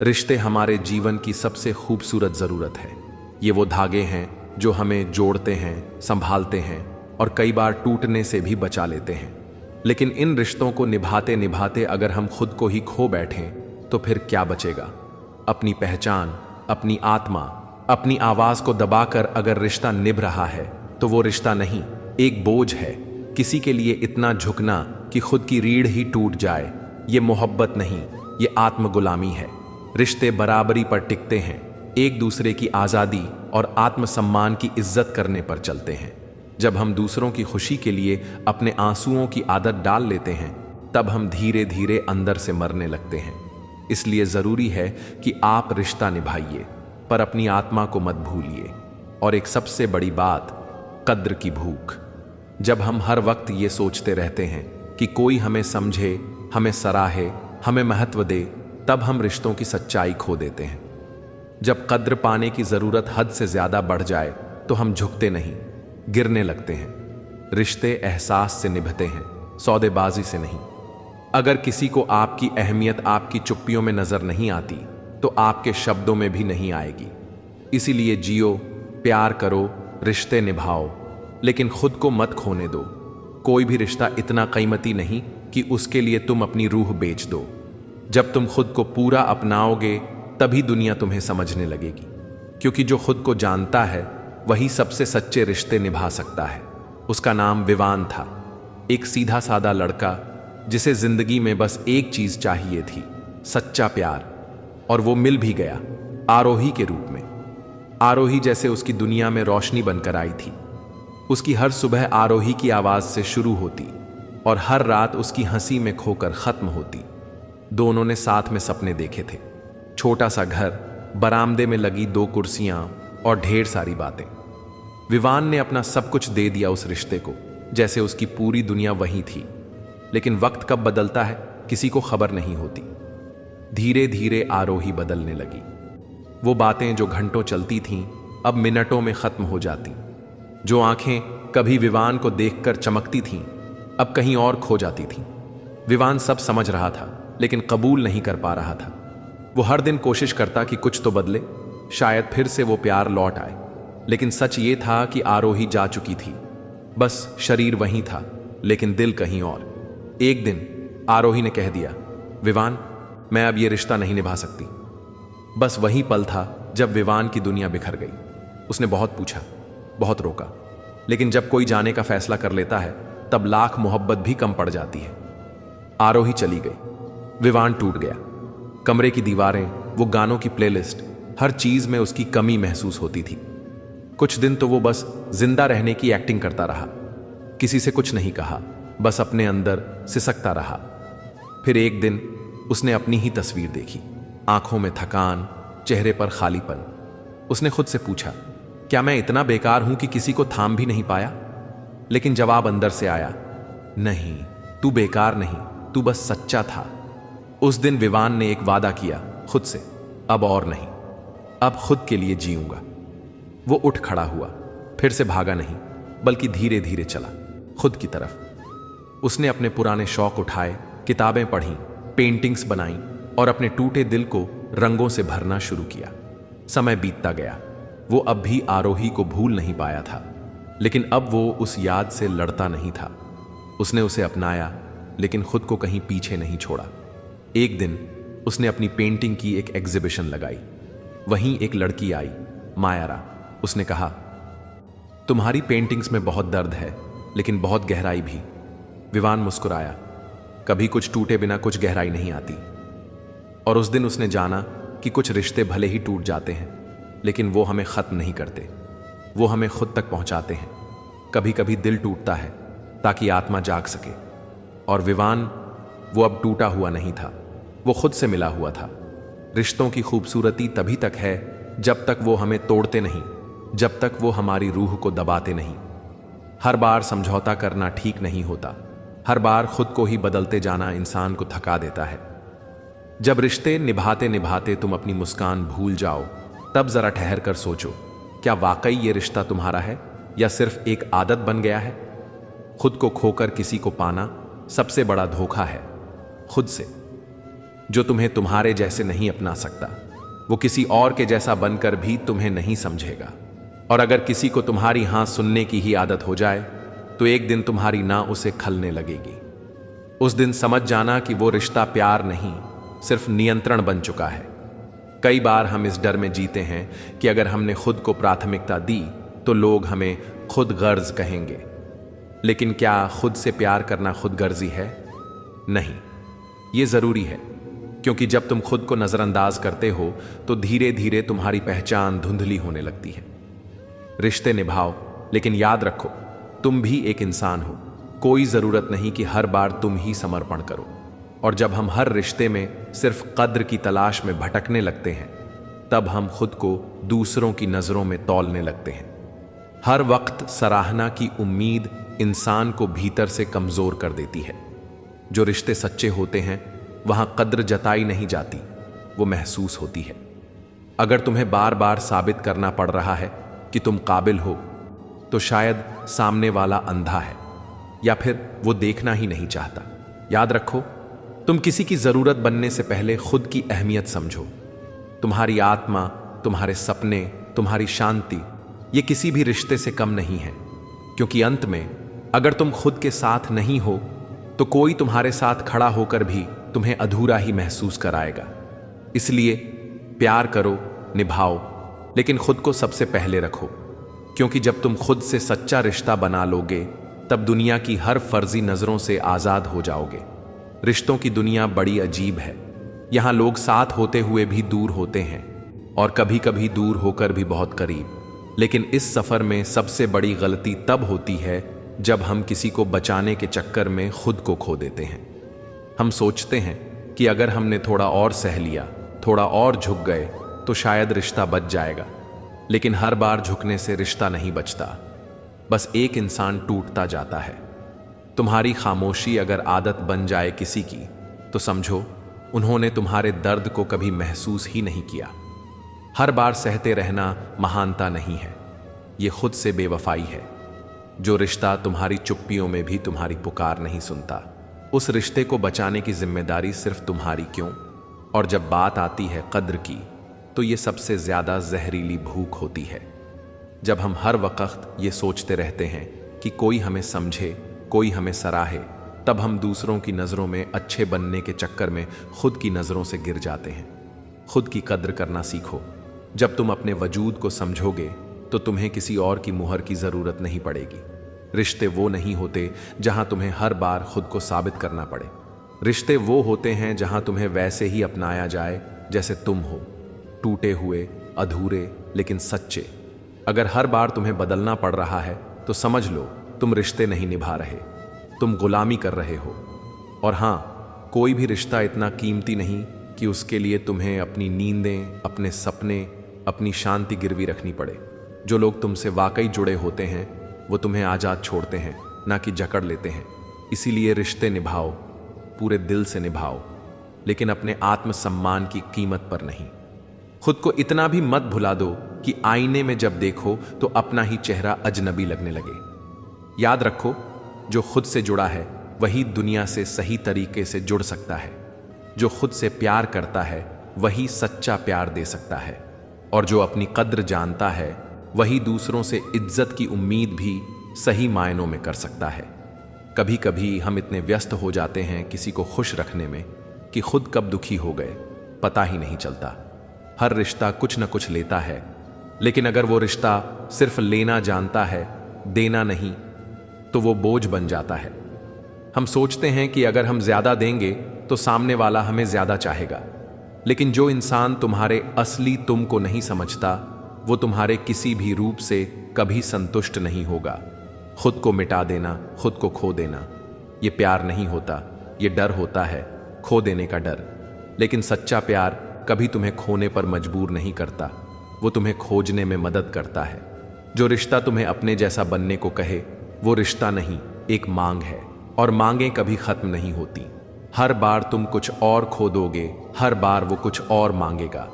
रिश्ते हमारे जीवन की सबसे खूबसूरत ज़रूरत है। ये वो धागे हैं जो हमें जोड़ते हैं, संभालते हैं और कई बार टूटने से भी बचा लेते हैं। लेकिन इन रिश्तों को निभाते निभाते अगर हम खुद को ही खो बैठें तो फिर क्या बचेगा? अपनी पहचान, अपनी आत्मा, अपनी आवाज़ को दबाकर अगर रिश्ता निभ रहा है तो वो रिश्ता नहीं, एक बोझ है। किसी के लिए इतना झुकना कि खुद की रीढ़ ही टूट जाए, ये मोहब्बत नहीं, ये आत्मगुलामी है। रिश्ते बराबरी पर टिकते हैं, एक दूसरे की आज़ादी और आत्मसम्मान की इज्जत करने पर चलते हैं। जब हम दूसरों की खुशी के लिए अपने आंसुओं की आदत डाल लेते हैं तब हम धीरे धीरे अंदर से मरने लगते हैं। इसलिए ज़रूरी है कि आप रिश्ता निभाइए पर अपनी आत्मा को मत भूलिए। और एक सबसे बड़ी बात, कद्र की भूख। जब हम हर वक्त ये सोचते रहते हैं कि कोई हमें समझे, हमें सराहे, हमें महत्व दे, तब हम रिश्तों की सच्चाई खो देते हैं। जब कद्र पाने की ज़रूरत हद से ज़्यादा बढ़ जाए तो हम झुकते नहीं, गिरने लगते हैं। रिश्ते एहसास से निभते हैं, सौदेबाजी से नहीं। अगर किसी को आपकी अहमियत आपकी चुप्पियों में नज़र नहीं आती तो आपके शब्दों में भी नहीं आएगी। इसीलिए जियो, प्यार करो, रिश्ते निभाओ, लेकिन खुद को मत खोने दो। कोई भी रिश्ता इतना कीमती नहीं कि उसके लिए तुम अपनी रूह बेच दो। जब तुम खुद को पूरा अपनाओगे तभी दुनिया तुम्हें समझने लगेगी, क्योंकि जो खुद को जानता है वही सबसे सच्चे रिश्ते निभा सकता है। उसका नाम विवान था, एक सीधा साधा लड़का जिसे जिंदगी में बस एक चीज चाहिए थी, सच्चा प्यार। और वो मिल भी गया, आरोही के रूप में। आरोही जैसे उसकी दुनिया में रोशनी बनकर आई थी। उसकी हर सुबह आरोही की आवाज से शुरू होती और हर रात उसकी हंसी में खोकर खत्म होती। दोनों ने साथ में सपने देखे थे, छोटा सा घर, बरामदे में लगी 2 कुर्सियां और ढेर सारी बातें। विवान ने अपना सब कुछ दे दिया उस रिश्ते को, जैसे उसकी पूरी दुनिया वही थी। लेकिन वक्त कब बदलता है किसी को खबर नहीं होती। धीरे धीरे आरोही बदलने लगी। वो बातें जो घंटों चलती थीं अब मिनटों में खत्म हो जाती। जो आंखें कभी विवान को देखकर चमकती थीं अब कहीं और खो जाती थीं। विवान सब समझ रहा था लेकिन कबूल नहीं कर पा रहा था। वो हर दिन कोशिश करता कि कुछ तो बदले, शायद फिर से वो प्यार लौट आए। लेकिन सच ये था कि आरोही जा चुकी थी। बस शरीर वहीं था लेकिन दिल कहीं और। एक दिन आरोही ने कह दिया, विवान, मैं अब ये रिश्ता नहीं निभा सकती। बस वही पल था जब विवान की दुनिया बिखर गई। उसने बहुत पूछा, बहुत रोका, लेकिन जब कोई जाने का फैसला कर लेता है तब लाख मोहब्बत भी कम पड़ जाती है। आरोही चली गई, विवान टूट गया। कमरे की दीवारें, वो गानों की प्लेलिस्ट, हर चीज में उसकी कमी महसूस होती थी। कुछ दिन तो वो बस जिंदा रहने की एक्टिंग करता रहा, किसी से कुछ नहीं कहा, बस अपने अंदर सिसकता रहा। फिर एक दिन उसने अपनी ही तस्वीर देखी, आंखों में थकान, चेहरे पर खालीपन। उसने खुद से पूछा, क्या मैं इतना बेकार हूं कि किसी को थाम भी नहीं पाया? लेकिन जवाब अंदर से आया, नहीं, तू बेकार नहीं, तू बस सच्चा था। उस दिन विवान ने एक वादा किया खुद से, अब और नहीं, अब खुद के लिए जीऊंगा। वो उठ खड़ा हुआ, फिर से भागा नहीं बल्कि धीरे धीरे चला खुद की तरफ। उसने अपने पुराने शौक उठाए, किताबें पढ़ीं, पेंटिंग्स बनाई और अपने टूटे दिल को रंगों से भरना शुरू किया। समय बीतता गया, वो अब भी आरोही को भूल नहीं पाया था, लेकिन अब वो उस याद से लड़ता नहीं था। उसने उसे अपनाया लेकिन खुद को कहीं पीछे नहीं छोड़ा। एक दिन उसने अपनी पेंटिंग की एक एग्जीबिशन लगाई। वहीं एक लड़की आई, मायारा। उसने कहा, तुम्हारी पेंटिंग्स में बहुत दर्द है लेकिन बहुत गहराई भी। विवान मुस्कुराया, कभी कुछ टूटे बिना कुछ गहराई नहीं आती। और उस दिन उसने जाना कि कुछ रिश्ते भले ही टूट जाते हैं लेकिन वो हमें खत्म नहीं करते, वो हमें खुद तक पहुंचाते हैं। कभी कभी दिल टूटता है ताकि आत्मा जाग सके। और विवान, वो अब टूटा हुआ नहीं था, वो खुद से मिला हुआ था। रिश्तों की खूबसूरती तभी तक है जब तक वो हमें तोड़ते नहीं, जब तक वो हमारी रूह को दबाते नहीं। हर बार समझौता करना ठीक नहीं होता, हर बार खुद को ही बदलते जाना इंसान को थका देता है। जब रिश्ते निभाते निभाते तुम अपनी मुस्कान भूल जाओ तब जरा ठहर कर सोचो, क्या वाकई ये रिश्ता तुम्हारा है या सिर्फ एक आदत बन गया है? खुद को खोकर किसी को पाना सबसे बड़ा धोखा है, खुद से। जो तुम्हें तुम्हारे जैसे नहीं अपना सकता। वो किसी और के जैसा बनकर भी तुम्हें नहीं समझेगा। और अगर किसी को तुम्हारी हाँ सुनने की ही आदत हो जाए तो एक दिन तुम्हारी ना उसे खलने लगेगी। उस दिन समझ जाना कि वो रिश्ता प्यार नहीं, सिर्फ नियंत्रण बन चुका है। कई बार हम इस डर में जीते हैं कि अगर हमने खुद को प्राथमिकता दी तो लोग हमें खुद गर्ज कहेंगे। लेकिन क्या खुद से प्यार करना खुद गर्जी है? नहीं, ये जरूरी है, क्योंकि जब तुम खुद को नजरअंदाज करते हो तो धीरे धीरे तुम्हारी पहचान धुंधली होने लगती है। रिश्ते निभाओ, लेकिन याद रखो तुम भी एक इंसान हो। कोई जरूरत नहीं कि हर बार तुम ही समर्पण करो। और जब हम हर रिश्ते में सिर्फ कद्र की तलाश में भटकने लगते हैं, तब हम खुद को दूसरों की नजरों में तौलने लगते हैं। हर वक्त सराहना की उम्मीद इंसान को भीतर से कमजोर कर देती है। जो रिश्ते सच्चे होते हैं वहां कद्र जताई नहीं जाती, वो महसूस होती है। अगर तुम्हें बार बार साबित करना पड़ रहा है कि तुम काबिल हो, तो शायद सामने वाला अंधा है, या फिर वो देखना ही नहीं चाहता। याद रखो, तुम किसी की जरूरत बनने से पहले खुद की अहमियत समझो। तुम्हारी आत्मा, तुम्हारे सपने, तुम्हारी शांति, ये किसी भी रिश्ते से कम नहीं है। क्योंकि अंत में अगर तुम खुद के साथ नहीं हो तो कोई तुम्हारे साथ खड़ा होकर भी तुम्हें अधूरा ही महसूस कराएगा। इसलिए प्यार करो, निभाओ, लेकिन खुद को सबसे पहले रखो। क्योंकि जब तुम खुद से सच्चा रिश्ता बना लोगे, तब दुनिया की हर फर्जी नजरों से आजाद हो जाओगे। रिश्तों की दुनिया बड़ी अजीब है। यहां लोग साथ होते हुए भी दूर होते हैं, और कभी कभी दूर होकर भी बहुत करीब। लेकिन इस सफर में सबसे बड़ी गलती तब होती है जब हम किसी को बचाने के चक्कर में खुद को खो देते हैं। हम सोचते हैं कि अगर हमने थोड़ा और सह लिया, थोड़ा और झुक गए तो शायद रिश्ता बच जाएगा। लेकिन हर बार झुकने से रिश्ता नहीं बचता, बस एक इंसान टूटता जाता है। तुम्हारी खामोशी अगर आदत बन जाए किसी की, तो समझो उन्होंने तुम्हारे दर्द को कभी महसूस ही नहीं किया। हर बार सहते रहना महानता नहीं है, ये खुद से बेवफाई है। जो रिश्ता तुम्हारी चुप्पियों में भी तुम्हारी पुकार नहीं सुनता, उस रिश्ते को बचाने की जिम्मेदारी सिर्फ तुम्हारी क्यों? और जब बात आती है कद्र की, तो ये सबसे ज्यादा जहरीली भूख होती है। जब हम हर वक्त ये सोचते रहते हैं कि कोई हमें समझे, कोई हमें सराहे, तब हम दूसरों की नज़रों में अच्छे बनने के चक्कर में खुद की नज़रों से गिर जाते हैं। खुद की कद्र करना सीखो। जब तुम अपने वजूद को समझोगे तो तुम्हें किसी और की मुहर की ज़रूरत नहीं पड़ेगी। रिश्ते वो नहीं होते जहां तुम्हें हर बार खुद को साबित करना पड़े। रिश्ते वो होते हैं जहां तुम्हें वैसे ही अपनाया जाए जैसे तुम हो, टूटे हुए, अधूरे, लेकिन सच्चे। अगर हर बार तुम्हें बदलना पड़ रहा है तो समझ लो तुम रिश्ते नहीं निभा रहे, तुम गुलामी कर रहे हो। और हाँ, कोई भी रिश्ता इतना कीमती नहीं कि उसके लिए तुम्हें अपनी नींदें, अपने सपने, अपनी शांति गिरवी रखनी पड़े। जो लोग तुमसे वाकई जुड़े होते हैं वो तुम्हें आज़ाद छोड़ते हैं, ना कि जकड़ लेते हैं। इसीलिए रिश्ते निभाओ, पूरे दिल से निभाओ, लेकिन अपने आत्मसम्मान की कीमत पर नहीं। खुद को इतना भी मत भुला दो कि आईने में जब देखो तो अपना ही चेहरा अजनबी लगने लगे। याद रखो, जो खुद से जुड़ा है वही दुनिया से सही तरीके से जुड़ सकता है। जो खुद से प्यार करता है वही सच्चा प्यार दे सकता है। और जो अपनी कद्र जानता है वही दूसरों से इज्जत की उम्मीद भी सही मायनों में कर सकता है। कभी कभी हम इतने व्यस्त हो जाते हैं किसी को खुश रखने में कि खुद कब दुखी हो गए पता ही नहीं चलता। हर रिश्ता कुछ न कुछ लेता है, लेकिन अगर वो रिश्ता सिर्फ लेना जानता है, देना नहीं, तो वो बोझ बन जाता है। हम सोचते हैं कि अगर हम ज्यादा देंगे तो सामने वाला हमें ज्यादा चाहेगा, लेकिन जो इंसान तुम्हारे असली तुम को नहीं समझता वो तुम्हारे किसी भी रूप से कभी संतुष्ट नहीं होगा। खुद को मिटा देना, खुद को खो देना, ये प्यार नहीं होता, ये डर होता है, खो देने का डर। लेकिन सच्चा प्यार कभी तुम्हें खोने पर मजबूर नहीं करता, वो तुम्हें खोजने में मदद करता है। जो रिश्ता तुम्हें अपने जैसा बनने को कहे वो रिश्ता नहीं, एक मांग है, और मांगें कभी खत्म नहीं होती। हर बार तुम कुछ और खो दोगे, हर बार वो कुछ और मांगेगा।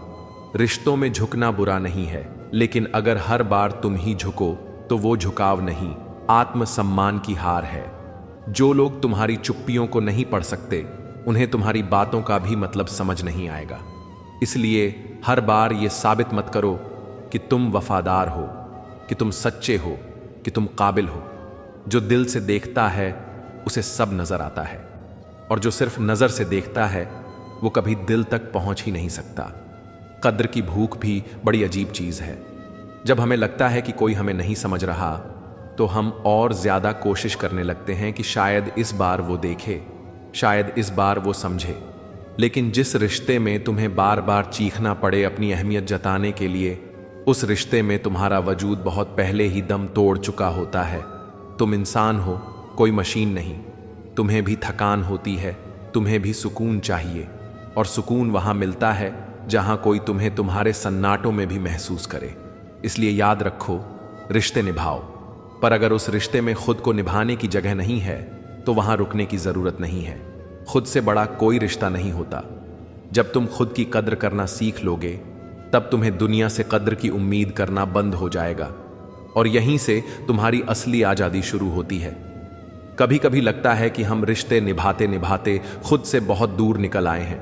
रिश्तों में झुकना बुरा नहीं है, लेकिन अगर हर बार तुम ही झुको तो वो झुकाव नहीं, आत्मसम्मान की हार है। जो लोग तुम्हारी चुप्पियों को नहीं पढ़ सकते उन्हें तुम्हारी बातों का भी मतलब समझ नहीं आएगा। इसलिए हर बार ये साबित मत करो कि तुम वफादार हो, कि तुम सच्चे हो, कि तुम काबिल हो। जो दिल से देखता है उसे सब नजर आता है, और जो सिर्फ नजर से देखता है वो कभी दिल तक पहुंच ही नहीं सकता। कद्र की भूख भी बड़ी अजीब चीज है। जब हमें लगता है कि कोई हमें नहीं समझ रहा तो हम और ज्यादा कोशिश करने लगते हैं कि शायद इस बार वो देखे, शायद इस बार वो समझे। लेकिन जिस रिश्ते में तुम्हें बार बार चीखना पड़े अपनी अहमियत जताने के लिए, उस रिश्ते में तुम्हारा वजूद बहुत पहले ही दम तोड़ चुका होता है। तुम इंसान हो, कोई मशीन नहीं। तुम्हें भी थकान होती है, तुम्हें भी सुकून चाहिए, और सुकून वहां मिलता है जहां कोई तुम्हें तुम्हारे सन्नाटों में भी महसूस करे। इसलिए याद रखो, रिश्ते निभाओ, पर अगर उस रिश्ते में खुद को निभाने की जगह नहीं है तो वहां रुकने की जरूरत नहीं है। खुद से बड़ा कोई रिश्ता नहीं होता। जब तुम खुद की कद्र करना सीख लोगे तब तुम्हें दुनिया से कद्र की उम्मीद करना बंद हो जाएगा, और यहीं से तुम्हारी असली आजादी शुरू होती है। कभी कभी लगता है कि हम रिश्ते निभाते निभाते खुद से बहुत दूर निकल आए हैं,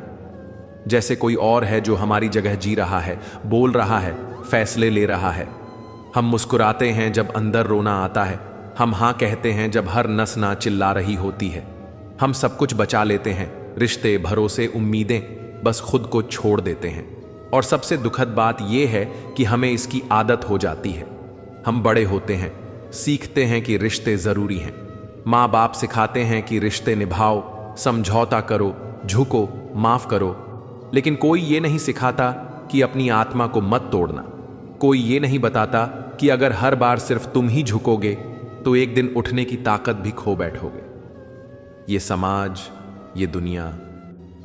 जैसे कोई और है जो हमारी जगह जी रहा है, बोल रहा है, फैसले ले रहा है। हम मुस्कुराते हैं जब अंदर रोना आता है, हम हाँ कहते हैं जब हर नस ना चिल्ला रही होती है। हम सब कुछ बचा लेते हैं, रिश्ते, भरोसे, उम्मीदें, बस खुद को छोड़ देते हैं। और सबसे दुखद बात यह है कि हमें इसकी आदत हो जाती है। हम बड़े होते हैं, सीखते हैं कि रिश्ते जरूरी हैं। माँ बाप सिखाते हैं कि रिश्ते निभाओ, समझौता करो, झुको, माफ करो। लेकिन कोई ये नहीं सिखाता कि अपनी आत्मा को मत तोड़ना। कोई ये नहीं बताता कि अगर हर बार सिर्फ तुम ही झुकोगे तो एक दिन उठने की ताकत भी खो बैठोगे। ये समाज, ये दुनिया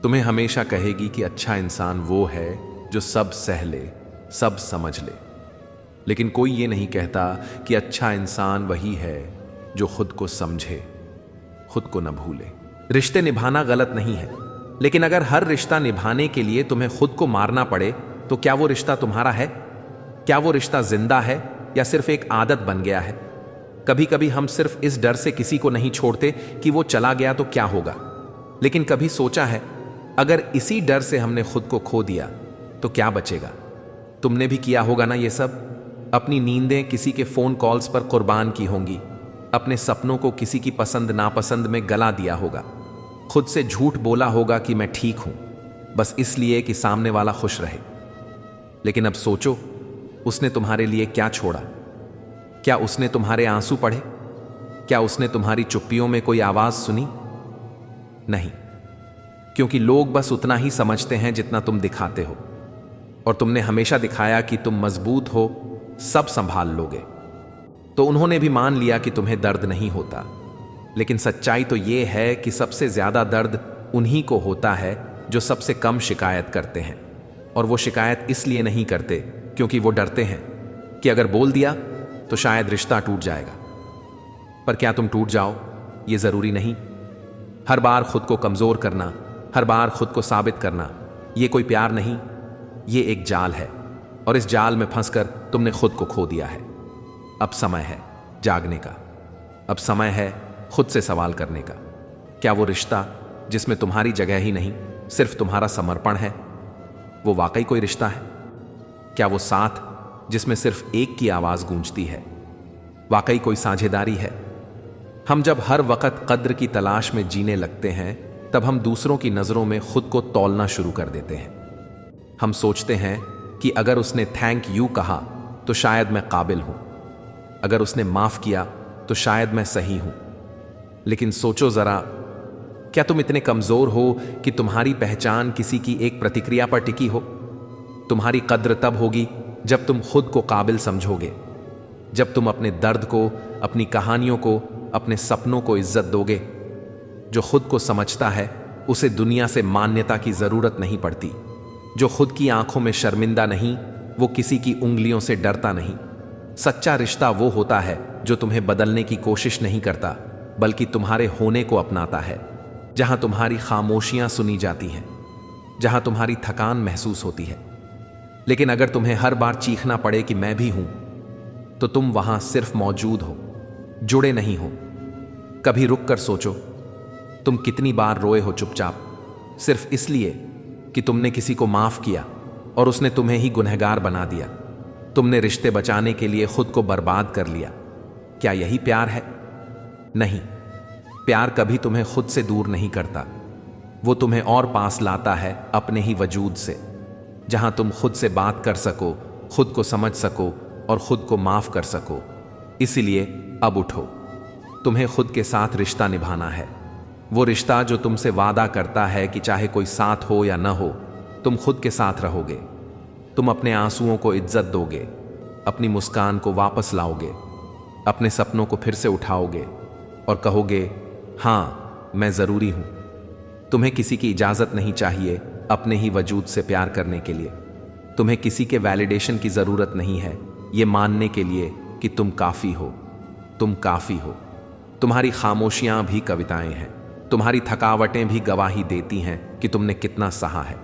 तुम्हें हमेशा कहेगी कि अच्छा इंसान वो है जो सब सह ले, सब समझ ले। लेकिन कोई ये नहीं कहता कि अच्छा इंसान वही है जो खुद को समझे, खुद को न भूले। रिश्ते निभाना गलत नहीं है, लेकिन अगर हर रिश्ता निभाने के लिए तुम्हें खुद को मारना पड़े तो क्या वो रिश्ता तुम्हारा है? क्या वो रिश्ता जिंदा है या सिर्फ एक आदत बन गया है? कभी कभी हम सिर्फ इस डर से किसी को नहीं छोड़ते कि वो चला गया तो क्या होगा। लेकिन कभी सोचा है, अगर इसी डर से हमने खुद को खो दिया तो क्या बचेगा? तुमने भी किया होगा ना ये सब। अपनी नींदें किसी के फोन कॉल्स पर कुर्बान की होंगी, अपने सपनों को किसी की पसंद नापसंद में गला दिया होगा, खुद से झूठ बोला होगा कि मैं ठीक हूं, बस इसलिए कि सामने वाला खुश रहे। लेकिन अब सोचो, उसने तुम्हारे लिए क्या छोड़ा? क्या उसने तुम्हारे आंसू पढ़े? क्या उसने तुम्हारी चुप्पियों में कोई आवाज सुनी? नहीं, क्योंकि लोग बस उतना ही समझते हैं जितना तुम दिखाते हो, और तुमने हमेशा दिखाया कि तुम मजबूत हो, सब संभाल लोगे। तो उन्होंने भी मान लिया कि तुम्हें दर्द नहीं होता। लेकिन सच्चाई तो यह है कि सबसे ज्यादा दर्द उन्हीं को होता है जो सबसे कम शिकायत करते हैं। और वो शिकायत इसलिए नहीं करते क्योंकि वो डरते हैं कि अगर बोल दिया तो शायद रिश्ता टूट जाएगा। पर क्या तुम टूट जाओ, ये जरूरी नहीं। हर बार खुद को कमजोर करना, हर बार खुद को साबित करना, ये कोई प्यार नहीं, ये एक जाल है, और इस जाल में फंसकर तुमने खुद को खो दिया है। अब समय है जागने का। अब समय है खुद से सवाल करने का। क्या वो रिश्ता जिसमें तुम्हारी जगह ही नहीं, सिर्फ तुम्हारा समर्पण है, वो वाकई कोई रिश्ता है? क्या वो साथ जिसमें सिर्फ एक की आवाज गूंजती है वाकई कोई साझेदारी है? हम जब हर वक्त कद्र की तलाश में जीने लगते हैं तब हम दूसरों की नजरों में खुद को तौलना शुरू कर देते हैं। हम सोचते हैं कि अगर उसने थैंक यू कहा तो शायद मैं काबिल हूं, अगर उसने माफ किया तो शायद मैं सही हूं। लेकिन सोचो जरा, क्या तुम इतने कमजोर हो कि तुम्हारी पहचान किसी की एक प्रतिक्रिया पर टिकी हो? तुम्हारी कद्र तब होगी जब तुम खुद को काबिल समझोगे, जब तुम अपने दर्द को, अपनी कहानियों को, अपने सपनों को इज्जत दोगे। जो खुद को समझता है उसे दुनिया से मान्यता की जरूरत नहीं पड़ती। जो खुद की आंखों में शर्मिंदा नहीं, वो किसी की उंगलियों से डरता नहीं। सच्चा रिश्ता वो होता है जो तुम्हें बदलने की कोशिश नहीं करता, बल्कि तुम्हारे होने को अपनाता है। जहां तुम्हारी खामोशियां सुनी जाती हैं, जहां तुम्हारी थकान महसूस होती है। लेकिन अगर तुम्हें हर बार चीखना पड़े कि मैं भी हूं, तो तुम वहां सिर्फ मौजूद हो, जुड़े नहीं हो। कभी रुक कर सोचो, तुम कितनी बार रोए हो चुपचाप, सिर्फ इसलिए कि तुमने किसी को माफ किया और उसने तुम्हें ही गुनहगार बना दिया। तुमने रिश्ते बचाने के लिए खुद को बर्बाद कर लिया। क्या यही प्यार है? नहीं, प्यार कभी तुम्हें खुद से दूर नहीं करता। वो तुम्हें और पास लाता है अपने ही वजूद से, जहां तुम खुद से बात कर सको, खुद को समझ सको और खुद को माफ कर सको। इसीलिए अब उठो, तुम्हें खुद के साथ रिश्ता निभाना है। वो रिश्ता जो तुमसे वादा करता है कि चाहे कोई साथ हो या न हो, तुम खुद के साथ रहोगे। तुम अपने आंसुओं को इज्जत दोगे, अपनी मुस्कान को वापस लाओगे, अपने सपनों को फिर से उठाओगे और कहोगे, हाँ मैं ज़रूरी हूं। तुम्हें किसी की इजाज़त नहीं चाहिए अपने ही वजूद से प्यार करने के लिए। तुम्हें किसी के वैलिडेशन की ज़रूरत नहीं है ये मानने के लिए कि तुम काफ़ी हो। तुम काफ़ी हो। तुम्हारी खामोशियां भी कविताएं हैं, तुम्हारी थकावटें भी गवाही देती हैं कि तुमने कितना सहा है।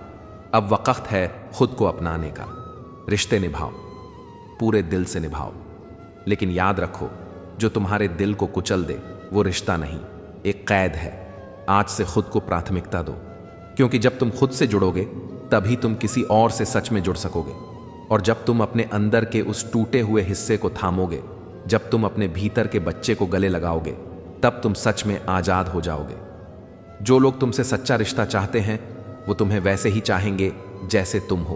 अब वक्त है खुद को अपनाने का। रिश्ते निभाओ, पूरे दिल से निभाओ, लेकिन याद रखो, जो तुम्हारे दिल को कुचल दे वो रिश्ता नहीं, एक कैद है। आज से खुद को प्राथमिकता दो, क्योंकि जब तुम खुद से जुड़ोगे तभी तुम किसी और से सच में जुड़ सकोगे। और जब तुम अपने अंदर के उस टूटे हुए हिस्से को थामोगे, जब तुम अपने भीतर के बच्चे को गले लगाओगे, तब तुम सच में आजाद हो जाओगे। जो लोग तुमसे सच्चा रिश्ता चाहते हैं वो तुम्हें वैसे ही चाहेंगे जैसे तुम हो,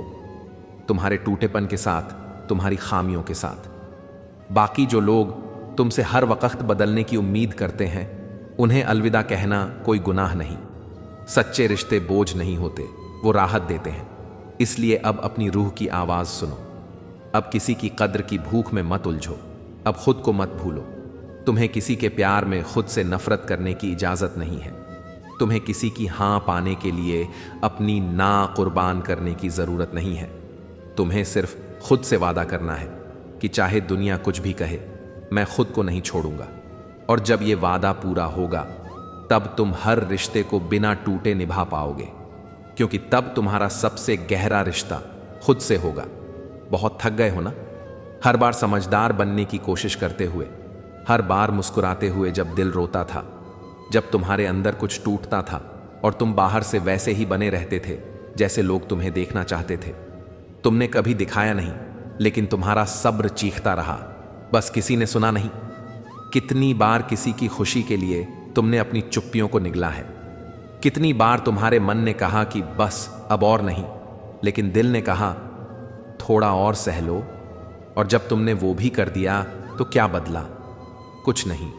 तुम्हारे टूटेपन के साथ, तुम्हारी खामियों के साथ। बाकी जो लोग तुमसे हर वक्त बदलने की उम्मीद करते हैं, उन्हें अलविदा कहना कोई गुनाह नहीं। सच्चे रिश्ते बोझ नहीं होते, वो राहत देते हैं। इसलिए अब अपनी रूह की आवाज़ सुनो। अब किसी की कद्र की भूख में मत उलझो। अब खुद को मत भूलो। तुम्हें किसी के प्यार में खुद से नफरत करने की इजाज़त नहीं है। तुम्हें किसी की हाँ पाने के लिए अपनी ना कुर्बान करने की ज़रूरत नहीं है। तुम्हें सिर्फ खुद से वादा करना है कि चाहे दुनिया कुछ भी कहे, मैं खुद को नहीं छोड़ूंगा। और जब ये वादा पूरा होगा तब तुम हर रिश्ते को बिना टूटे निभा पाओगे, क्योंकि तब तुम्हारा सबसे गहरा रिश्ता खुद से होगा। बहुत थक गए हो ना? हर बार समझदार बनने की कोशिश करते हुए, हर बार मुस्कुराते हुए जब दिल रोता था, जब तुम्हारे अंदर कुछ टूटता था और तुम बाहर से वैसे ही बने रहते थे जैसे लोग तुम्हें देखना चाहते थे। तुमने कभी दिखाया नहीं, लेकिन तुम्हारा सब्र चीखता रहा, बस किसी ने सुना नहीं। कितनी बार किसी की खुशी के लिए तुमने अपनी चुप्पियों को निगला है। कितनी बार तुम्हारे मन ने कहा कि बस अब और नहीं, लेकिन दिल ने कहा थोड़ा और सह लो। और जब तुमने वो भी कर दिया तो क्या बदला? कुछ नहीं,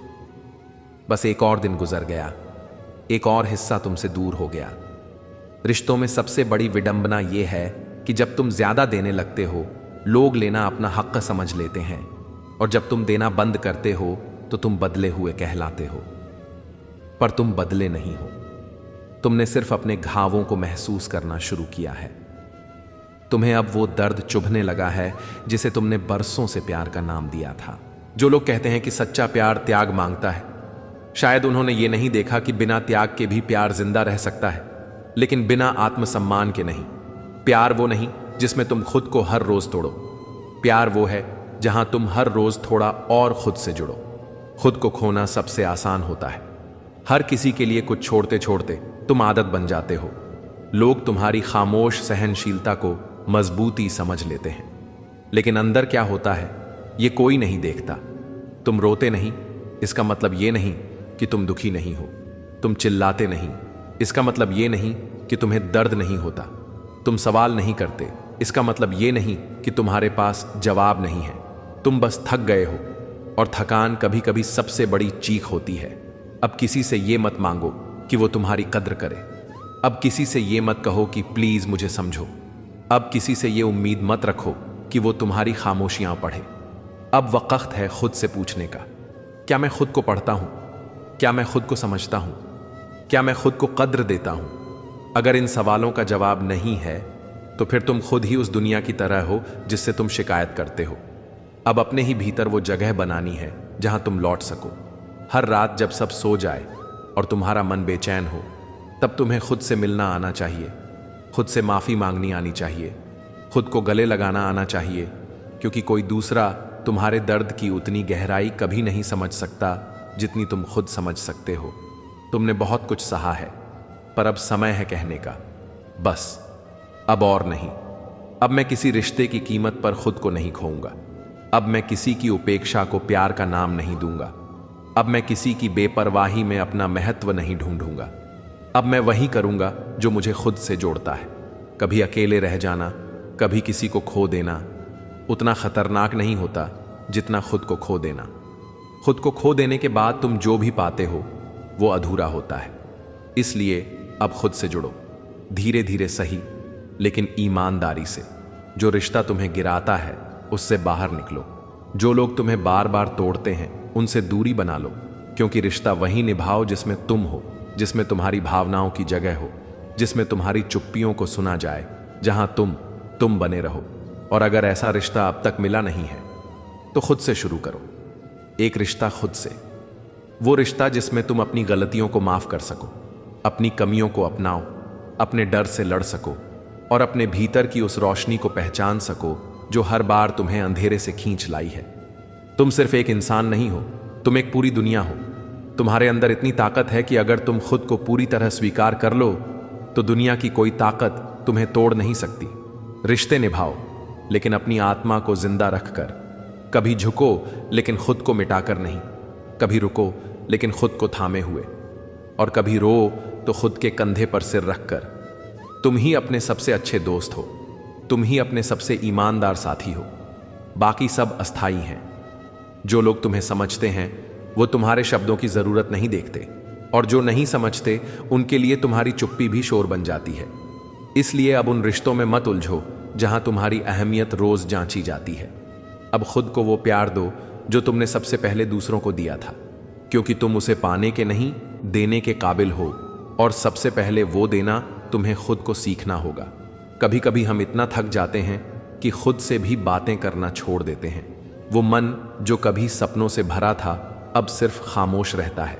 बस एक और दिन गुजर गया, एक और हिस्सा तुमसे दूर हो गया। रिश्तों में सबसे बड़ी विडंबना यह है कि जब तुम ज्यादा देने लगते हो, लोग लेना अपना हक समझ लेते हैं, और जब तुम देना बंद करते हो तो तुम बदले हुए कहलाते हो। पर तुम बदले नहीं हो, तुमने सिर्फ अपने घावों को महसूस करना शुरू किया है। तुम्हें अब वो दर्द चुभने लगा है जिसे तुमने बरसों से प्यार का नाम दिया था। जो लोग कहते हैं कि सच्चा प्यार त्याग मांगता है, शायद उन्होंने ये नहीं देखा कि बिना त्याग के भी प्यार जिंदा रह सकता है, लेकिन बिना आत्मसम्मान के नहीं। प्यार वो नहीं जिसमें तुम खुद को हर रोज तोड़ो। प्यार वो है जहां तुम हर रोज थोड़ा और खुद से जुड़ो। खुद को खोना सबसे आसान होता है। हर किसी के लिए कुछ छोड़ते छोड़ते तुम आदत बन जाते हो। लोग तुम्हारी खामोश सहनशीलता को मजबूती समझ लेते हैं, लेकिन अंदर क्या होता है ये कोई नहीं देखता। तुम रोते नहीं, इसका मतलब ये नहीं कि तुम दुखी नहीं हो। तुम चिल्लाते नहीं, इसका मतलब ये नहीं कि तुम्हें दर्द नहीं होता। तुम सवाल नहीं करते, इसका मतलब ये नहीं कि तुम्हारे पास जवाब नहीं है। तुम बस थक गए हो, और थकान कभी कभी सबसे बड़ी चीख होती है। अब किसी से ये मत मांगो कि वो तुम्हारी कद्र करे। अब किसी से ये मत कहो कि प्लीज मुझे समझो। अब किसी से ये उम्मीद मत रखो कि वो तुम्हारी खामोशियां पढ़े। अब वक्त है खुद से पूछने का, क्या मैं खुद को पढ़ता हूं? क्या मैं खुद को समझता हूं? क्या मैं खुद को कद्र देता हूं? अगर इन सवालों का जवाब नहीं है तो फिर तुम खुद ही उस दुनिया की तरह हो जिससे तुम शिकायत करते हो। अब अपने ही भीतर वो जगह बनानी है जहां तुम लौट सको। हर रात जब सब सो जाए और तुम्हारा मन बेचैन हो, तब तुम्हें खुद से मिलना आना चाहिए, खुद से माफ़ी मांगनी आनी चाहिए, खुद को गले लगाना आना चाहिए, क्योंकि कोई दूसरा तुम्हारे दर्द की उतनी गहराई कभी नहीं समझ सकता जितनी तुम खुद समझ सकते हो। तुमने बहुत कुछ सहा है, पर अब समय है कहने का, बस अब और नहीं। अब मैं किसी रिश्ते की कीमत पर खुद को नहीं खोऊंगा। अब मैं किसी की उपेक्षा को प्यार का नाम नहीं दूंगा। अब मैं किसी की बेपरवाही में अपना महत्व नहीं ढूंढूंगा। अब मैं वही करूंगा जो मुझे खुद से जोड़ता है। कभी अकेले रह जाना, कभी किसी को खो देना उतना खतरनाक नहीं होता जितना खुद को खो देना। खुद को खो देने के बाद तुम जो भी पाते हो वो अधूरा होता है। इसलिए अब खुद से जुड़ो, धीरे धीरे सही लेकिन ईमानदारी से। जो रिश्ता तुम्हें गिराता है उससे बाहर निकलो। जो लोग तुम्हें बार बार तोड़ते हैं उनसे दूरी बना लो, क्योंकि रिश्ता वही निभाओ जिसमें तुम हो, जिसमें तुम्हारी भावनाओं की जगह हो, जिसमें तुम्हारी चुप्पियों को सुना जाए, जहां तुम बने रहो। और अगर ऐसा रिश्ता अब तक मिला नहीं है तो खुद से शुरू करो। एक रिश्ता खुद से, वो रिश्ता जिसमें तुम अपनी गलतियों को माफ कर सको, अपनी कमियों को अपनाओ, अपने डर से लड़ सको और अपने भीतर की उस रोशनी को पहचान सको जो हर बार तुम्हें अंधेरे से खींच लाई है। तुम सिर्फ एक इंसान नहीं हो, तुम एक पूरी दुनिया हो। तुम्हारे अंदर इतनी ताकत है कि अगर तुम खुद को पूरी तरह स्वीकार कर लो तो दुनिया की कोई ताकत तुम्हें तोड़ नहीं सकती। रिश्ते निभाओ लेकिन अपनी आत्मा को जिंदा रखकर। कभी झुको लेकिन खुद को मिटाकर नहीं। कभी रुको लेकिन खुद को थामे हुए। और कभी रो तो खुद के कंधे पर सिर रखकर। तुम ही अपने सबसे अच्छे दोस्त हो, तुम ही अपने सबसे ईमानदार साथी हो। बाकी सब अस्थाई हैं। जो लोग तुम्हें समझते हैं वो तुम्हारे शब्दों की जरूरत नहीं देखते, और जो नहीं समझते उनके लिए तुम्हारी चुप्पी भी शोर बन जाती है। इसलिए अब उन रिश्तों में मत उलझो जहां तुम्हारी अहमियत रोज जांची जाती है। अब खुद को वो प्यार दो जो तुमने सबसे पहले दूसरों को दिया था, क्योंकि तुम उसे पाने के नहीं देने के काबिल हो। और सबसे पहले वो देना तुम्हें खुद को सीखना होगा। कभी कभी हम इतना थक जाते हैं कि खुद से भी बातें करना छोड़ देते हैं। वो मन जो कभी सपनों से भरा था अब सिर्फ खामोश रहता है।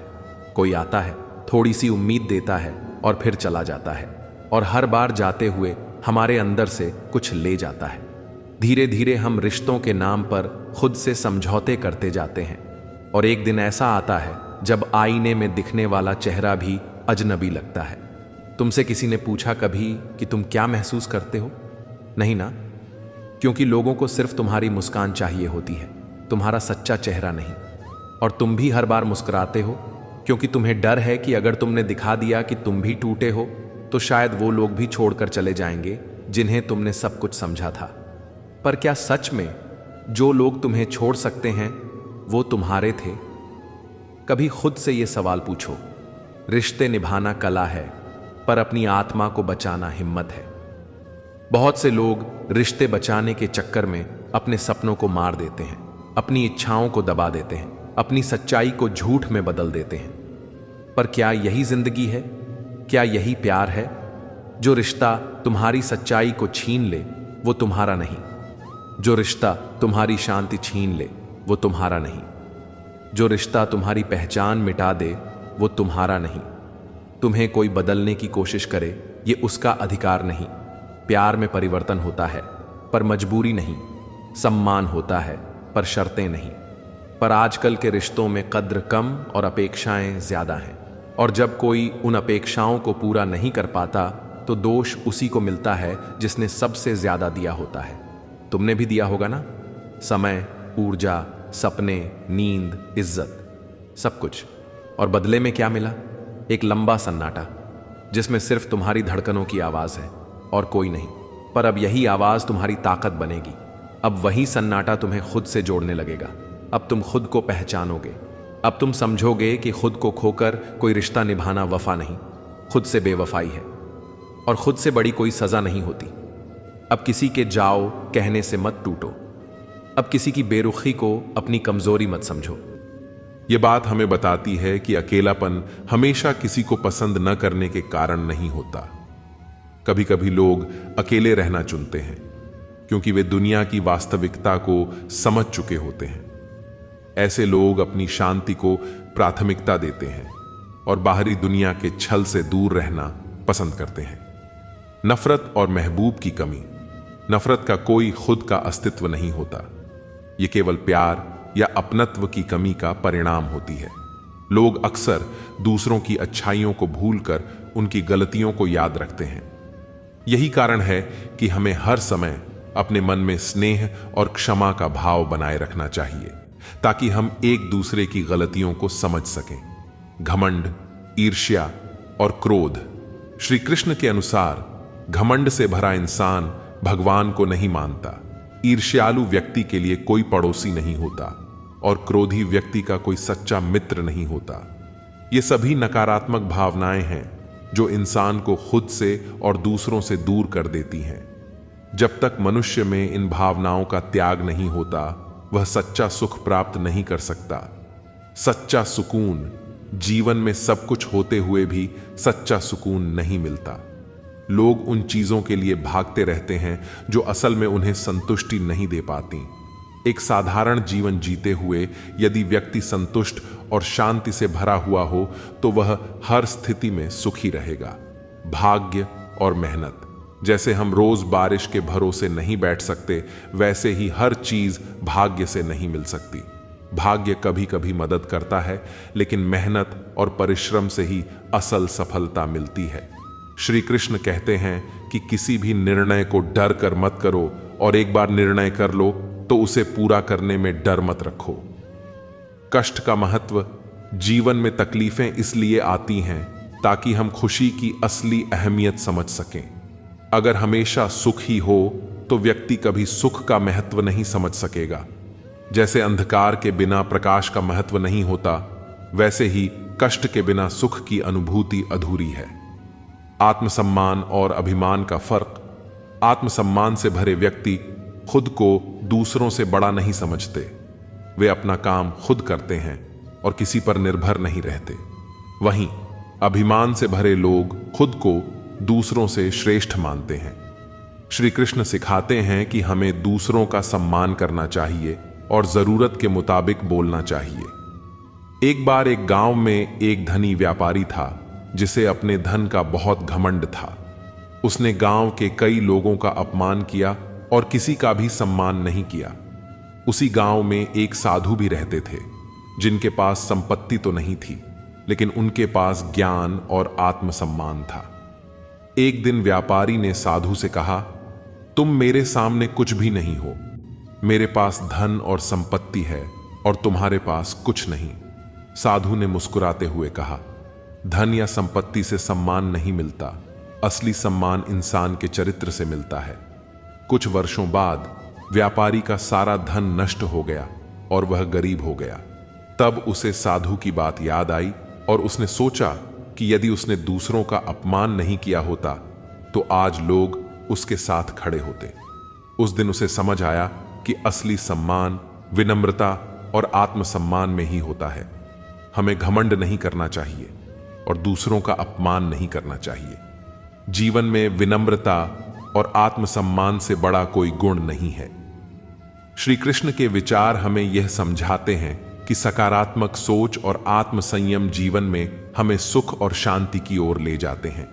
कोई आता है, थोड़ी सी उम्मीद देता है और फिर चला जाता है, और हर बार जाते हुए हमारे अंदर से कुछ ले जाता है। धीरे धीरे हम रिश्तों के नाम पर खुद से समझौते करते जाते हैं, और एक दिन ऐसा आता है जब आईने में दिखने वाला चेहरा भी अजनबी लगता है। तुमसे किसी ने पूछा कभी कि तुम क्या महसूस करते हो? नहीं ना, क्योंकि लोगों को सिर्फ तुम्हारी मुस्कान चाहिए होती है, तुम्हारा सच्चा चेहरा नहीं। और तुम भी हर बार मुस्कुराते हो क्योंकि तुम्हें डर है कि अगर तुमने दिखा दिया कि तुम भी टूटे हो तो शायद वो लोग भी छोड़कर चले जाएंगे जिन्हें तुमने सब कुछ समझा था। पर क्या सच में जो लोग तुम्हें छोड़ सकते हैं वो तुम्हारे थे? कभी खुद से ये सवाल पूछो। रिश्ते निभाना कला है, पर अपनी आत्मा को बचाना हिम्मत है। बहुत से लोग रिश्ते बचाने के चक्कर में अपने सपनों को मार देते हैं, अपनी इच्छाओं को दबा देते हैं, अपनी सच्चाई को झूठ में बदल देते हैं। पर क्या यही जिंदगी है? क्या यही प्यार है? जो रिश्ता तुम्हारी सच्चाई को छीन ले वो तुम्हारा नहीं। जो रिश्ता तुम्हारी शांति छीन ले वो तुम्हारा नहीं। जो रिश्ता तुम्हारी पहचान मिटा दे वो तुम्हारा नहीं। तुम्हें कोई बदलने की कोशिश करे ये उसका अधिकार नहीं। प्यार में परिवर्तन होता है पर मजबूरी नहीं। सम्मान होता है पर शर्तें नहीं। पर आजकल के रिश्तों में कद्र कम और अपेक्षाएं ज्यादा हैं, और जब कोई उन अपेक्षाओं को पूरा नहीं कर पाता तो दोष उसी को मिलता है जिसने सबसे ज्यादा दिया होता है। तुमने भी दिया होगा ना, समय, ऊर्जा, सपने, नींद, इज्जत, सब कुछ। और बदले में क्या मिला? एक लंबा सन्नाटा जिसमें सिर्फ तुम्हारी धड़कनों की आवाज है और कोई नहीं। पर अब यही आवाज तुम्हारी ताकत बनेगी। अब वही सन्नाटा तुम्हें खुद से जोड़ने लगेगा। अब तुम खुद को पहचानोगे। अब तुम समझोगे कि खुद को खोकर कोई रिश्ता निभाना वफा नहीं, खुद से बेवफाई है। और खुद से बड़ी कोई सजा नहीं होती। अब किसी के जाओ कहने से मत टूटो। अब किसी की बेरुखी को अपनी कमजोरी मत समझो। ये बात हमें बताती है कि अकेलापन हमेशा किसी को पसंद न करने के कारण नहीं होता। कभी कभी लोग अकेले रहना चुनते हैं क्योंकि वे दुनिया की वास्तविकता को समझ चुके होते हैं। ऐसे लोग अपनी शांति को प्राथमिकता देते हैं और बाहरी दुनिया के छल से दूर रहना पसंद करते हैं। नफरत और महबूब की कमी। नफरत का कोई खुद का अस्तित्व नहीं होता। ये केवल प्यार या अपनत्व की कमी का परिणाम होती है। लोग अक्सर दूसरों की अच्छाइयों को भूलकर उनकी गलतियों को याद रखते हैं। यही कारण है कि हमें हर समय अपने मन में स्नेह और क्षमा का भाव बनाए रखना चाहिए, ताकि हम एक दूसरे की गलतियों को समझ सकें। घमंड, ईर्ष्या और क्रोध। श्री कृष्ण के अनुसार घमंड से भरा इंसान भगवान को नहीं मानता, ईर्ष्यालु व्यक्ति के लिए कोई पड़ोसी नहीं होता और क्रोधी व्यक्ति का कोई सच्चा मित्र नहीं होता। ये सभी नकारात्मक भावनाएं हैं जो इंसान को खुद से और दूसरों से दूर कर देती हैं। जब तक मनुष्य में इन भावनाओं का त्याग नहीं होता, वह सच्चा सुख प्राप्त नहीं कर सकता। सच्चा सुकून, जीवन में सब कुछ होते हुए भी सच्चा सुकून नहीं मिलता। लोग उन चीजों के लिए भागते रहते हैं जो असल में उन्हें संतुष्टि नहीं दे पाती। एक साधारण जीवन जीते हुए यदि व्यक्ति संतुष्ट और शांति से भरा हुआ हो तो वह हर स्थिति में सुखी रहेगा। भाग्य और मेहनत। जैसे हम रोज बारिश के भरोसे नहीं बैठ सकते, वैसे ही हर चीज भाग्य से नहीं मिल सकती। भाग्य कभी कभी मदद करता है, लेकिन मेहनत और परिश्रम से ही असल सफलता मिलती है। श्री कृष्ण कहते हैं कि किसी भी निर्णय को डर कर मत करो, और एक बार निर्णय कर लो तो उसे पूरा करने में डर मत रखो। कष्ट का महत्व। जीवन में तकलीफें इसलिए आती हैं ताकि हम खुशी की असली अहमियत समझ सकें। अगर हमेशा सुख ही हो तो व्यक्ति कभी सुख का महत्व नहीं समझ सकेगा। जैसे अंधकार के बिना प्रकाश का महत्व नहीं होता, वैसे ही कष्ट के बिना सुख की अनुभूति अधूरी है। आत्मसम्मान और अभिमान का फर्क। आत्मसम्मान से भरे व्यक्ति खुद को दूसरों से बड़ा नहीं समझते। वे अपना काम खुद करते हैं और किसी पर निर्भर नहीं रहते। वहीं अभिमान से भरे लोग खुद को दूसरों से श्रेष्ठ मानते हैं। श्री कृष्ण सिखाते हैं कि हमें दूसरों का सम्मान करना चाहिए और जरूरत के मुताबिक बोलना चाहिए। एक बार एक गांव में एक धनी व्यापारी था जिसे अपने धन का बहुत घमंड था। उसने गांव के कई लोगों का अपमान किया और किसी का भी सम्मान नहीं किया। उसी गांव में एक साधु भी रहते थे जिनके पास संपत्ति तो नहीं थी, लेकिन उनके पास ज्ञान और आत्मसम्मान था। एक दिन व्यापारी ने साधु से कहा, तुम मेरे सामने कुछ भी नहीं हो। मेरे पास धन और संपत्ति है और तुम्हारे पास कुछ नहीं। साधु ने मुस्कुराते हुए कहा, धन या संपत्ति से सम्मान नहीं मिलता, असली सम्मान इंसान के चरित्र से मिलता है। कुछ वर्षों बाद व्यापारी का सारा धन नष्ट हो गया और वह गरीब हो गया। तब उसे साधु की बात याद आई और उसने सोचा कि यदि उसने दूसरों का अपमान नहीं किया होता तो आज लोग उसके साथ खड़े होते। उस दिन उसे समझ आया कि असली सम्मान विनम्रता और आत्मसम्मान में ही होता है। हमें घमंड नहीं करना चाहिए और दूसरों का अपमान नहीं करना चाहिए। जीवन में विनम्रता और आत्मसम्मान से बड़ा कोई गुण नहीं है। श्री कृष्ण के विचार हमें यह समझाते हैं कि सकारात्मक सोच और आत्मसंयम जीवन में हमें सुख और शांति की ओर ले जाते हैं।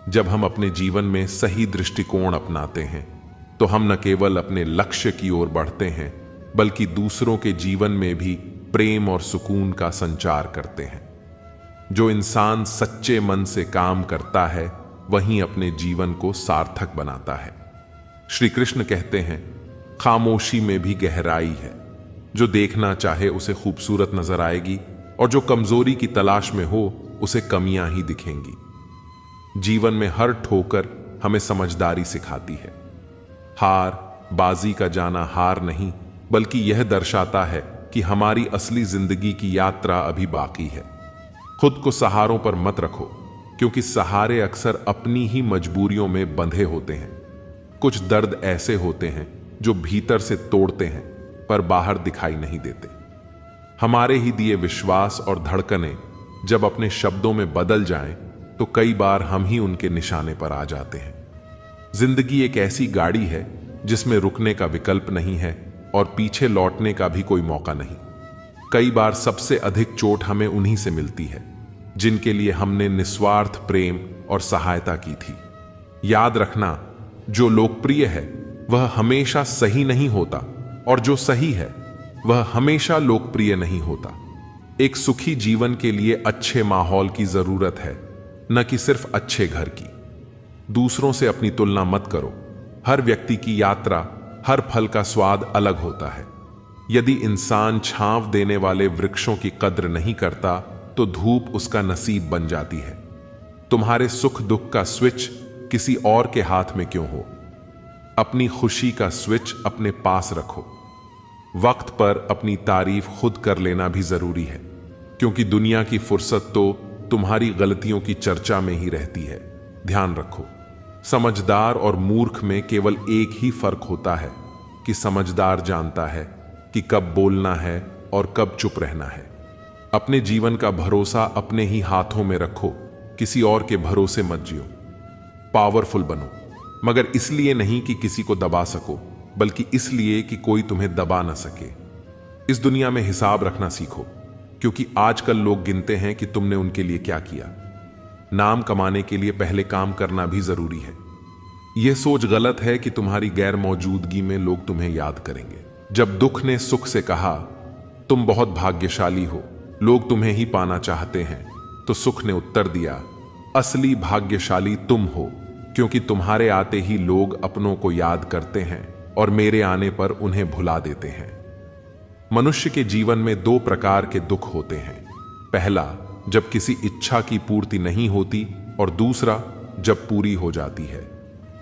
जब हम अपने जीवन में सही दृष्टिकोण अपनाते हैं तो हम न केवल अपने लक्ष्य की ओर बढ़ते हैं, बल्कि दूसरों के जीवन में भी प्रेम और सुकून का संचार करते हैं। जो इंसान सच्चे मन से काम करता है वहीं अपने जीवन को सार्थक बनाता है। श्री कृष्ण कहते हैं, खामोशी में भी गहराई है। जो देखना चाहे उसे खूबसूरत नजर आएगी और जो कमजोरी की तलाश में हो उसे कमियां ही दिखेंगी। जीवन में हर ठोकर हमें समझदारी सिखाती है। हार बाजी का जाना हार नहीं, बल्कि यह दर्शाता है कि हमारी असली जिंदगी की यात्रा अभी बाकी है। खुद को सहारों पर मत रखो, क्योंकि सहारे अक्सर अपनी ही मजबूरियों में बंधे होते हैं। कुछ दर्द ऐसे होते हैं जो भीतर से तोड़ते हैं पर बाहर दिखाई नहीं देते। हमारे ही दिए विश्वास और धड़कनें जब अपने शब्दों में बदल जाएं, तो कई बार हम ही उनके निशाने पर आ जाते हैं। जिंदगी एक ऐसी गाड़ी है जिसमें रुकने का विकल्प नहीं है और पीछे लौटने का भी कोई मौका नहीं। कई बार सबसे अधिक चोट हमें उन्हीं से मिलती है जिनके लिए हमने निस्वार्थ प्रेम और सहायता की थी। याद रखना, जो लोकप्रिय है वह हमेशा सही नहीं होता और जो सही है वह हमेशा लोकप्रिय नहीं होता। एक सुखी जीवन के लिए अच्छे माहौल की जरूरत है, न कि सिर्फ अच्छे घर की। दूसरों से अपनी तुलना मत करो। हर व्यक्ति की यात्रा, हर फल का स्वाद अलग होता है। यदि इंसान छांव देने वाले वृक्षों की कद्र नहीं करता तो धूप उसका नसीब बन जाती है। तुम्हारे सुख दुख का स्विच किसी और के हाथ में क्यों हो? अपनी खुशी का स्विच अपने पास रखो। वक्त पर अपनी तारीफ खुद कर लेना भी जरूरी है, क्योंकि दुनिया की फुर्सत तो तुम्हारी गलतियों की चर्चा में ही रहती है। ध्यान रखो, समझदार और मूर्ख में केवल एक ही फर्क होता है कि समझदार जानता है कि कब बोलना है और कब चुप रहना है। अपने जीवन का भरोसा अपने ही हाथों में रखो, किसी और के भरोसे मत जियो। पावरफुल बनो, मगर इसलिए नहीं कि किसी को दबा सको, बल्कि इसलिए कि कोई तुम्हें दबा ना सके। इस दुनिया में हिसाब रखना सीखो, क्योंकि आजकल लोग गिनते हैं कि तुमने उनके लिए क्या किया। नाम कमाने के लिए पहले काम करना भी जरूरी है। यह सोच गलत है कि तुम्हारी गैर मौजूदगी में लोग तुम्हें याद करेंगे। जब दुख ने सुख से कहा तुम बहुत भाग्यशाली हो, लोग तुम्हें ही पाना चाहते हैं, तो सुख ने उत्तर दिया असली भाग्यशाली तुम हो, क्योंकि तुम्हारे आते ही लोग अपनों को याद करते हैं और मेरे आने पर उन्हें भुला देते हैं। मनुष्य के जीवन में दो प्रकार के दुख होते हैं। पहला, जब किसी इच्छा की पूर्ति नहीं होती, और दूसरा, जब पूरी हो जाती है।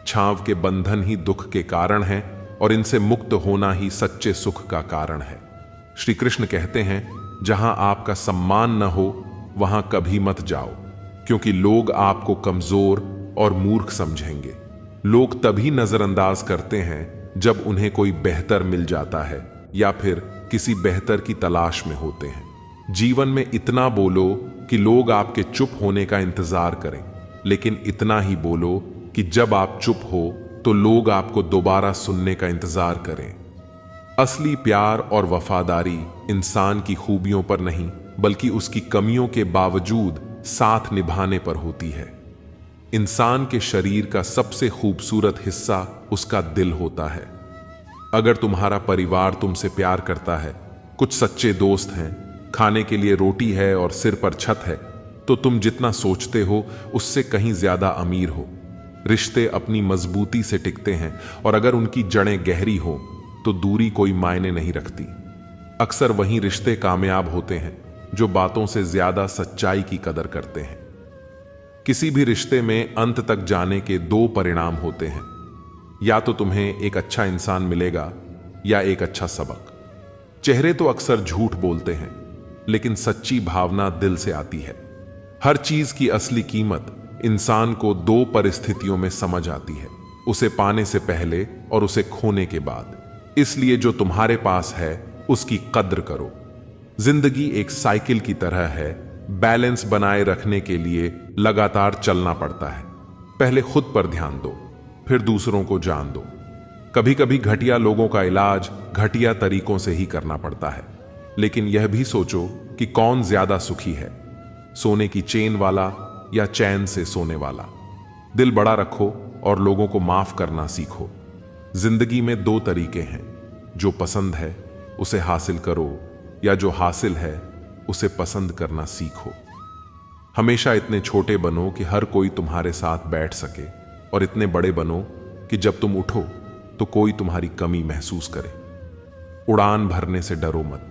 छांव के बंधन ही दुख के कारण हैं और इनसे मुक्त होना ही सच्चे सुख का कारण है। श्री कृष्ण कहते हैं, जहां आपका सम्मान न हो वहां कभी मत जाओ, क्योंकि लोग आपको कमजोर और मूर्ख समझेंगे। लोग तभी नजरअंदाज करते हैं जब उन्हें कोई बेहतर मिल जाता है या फिर किसी बेहतर की तलाश में होते हैं। जीवन में इतना बोलो कि लोग आपके चुप होने का इंतजार करें, लेकिन इतना ही बोलो कि जब आप चुप हो तो लोग आपको दोबारा सुनने का इंतजार करें। असली प्यार और वफादारी इंसान की खूबियों पर नहीं, बल्कि उसकी कमियों के बावजूद साथ निभाने पर होती है। इंसान के शरीर का सबसे खूबसूरत हिस्सा उसका दिल होता है। अगर तुम्हारा परिवार तुमसे प्यार करता है, कुछ सच्चे दोस्त हैं, खाने के लिए रोटी है और सिर पर छत है, तो तुम जितना सोचते हो उससे कहीं ज्यादा अमीर हो। रिश्ते अपनी मजबूती से टिकते हैं, और अगर उनकी जड़ें गहरी हो तो दूरी कोई मायने नहीं रखती। अक्सर वही रिश्ते कामयाब होते हैं जो बातों से ज्यादा सच्चाई की कदर करते हैं। किसी भी रिश्ते में अंत तक जाने के दो परिणाम होते हैं, या तो तुम्हें एक अच्छा इंसान मिलेगा या एक अच्छा सबक। चेहरे तो अक्सर झूठ बोलते हैं, लेकिन सच्ची भावना दिल से आती है। हर चीज की असली कीमत इंसान को दो परिस्थितियों में समझ आती है, उसे पाने से पहले और उसे खोने के बाद। इसलिए जो तुम्हारे पास है उसकी कद्र करो। जिंदगी एक साइकिल की तरह है, बैलेंस बनाए रखने के लिए लगातार चलना पड़ता है। पहले खुद पर ध्यान दो, फिर दूसरों को जान दो। कभी कभी घटिया लोगों का इलाज घटिया तरीकों से ही करना पड़ता है, लेकिन यह भी सोचो कि कौन ज्यादा सुखी है, सोने की चेन वाला या चैन से सोने वाला। दिल बड़ा रखो और लोगों को माफ करना सीखो। जिंदगी में दो तरीके हैं, जो पसंद है उसे हासिल करो, या जो हासिल है उसे पसंद करना सीखो। हमेशा इतने छोटे बनो कि हर कोई तुम्हारे साथ बैठ सके, और इतने बड़े बनो कि जब तुम उठो तो कोई तुम्हारी कमी महसूस करे। उड़ान भरने से डरो मत,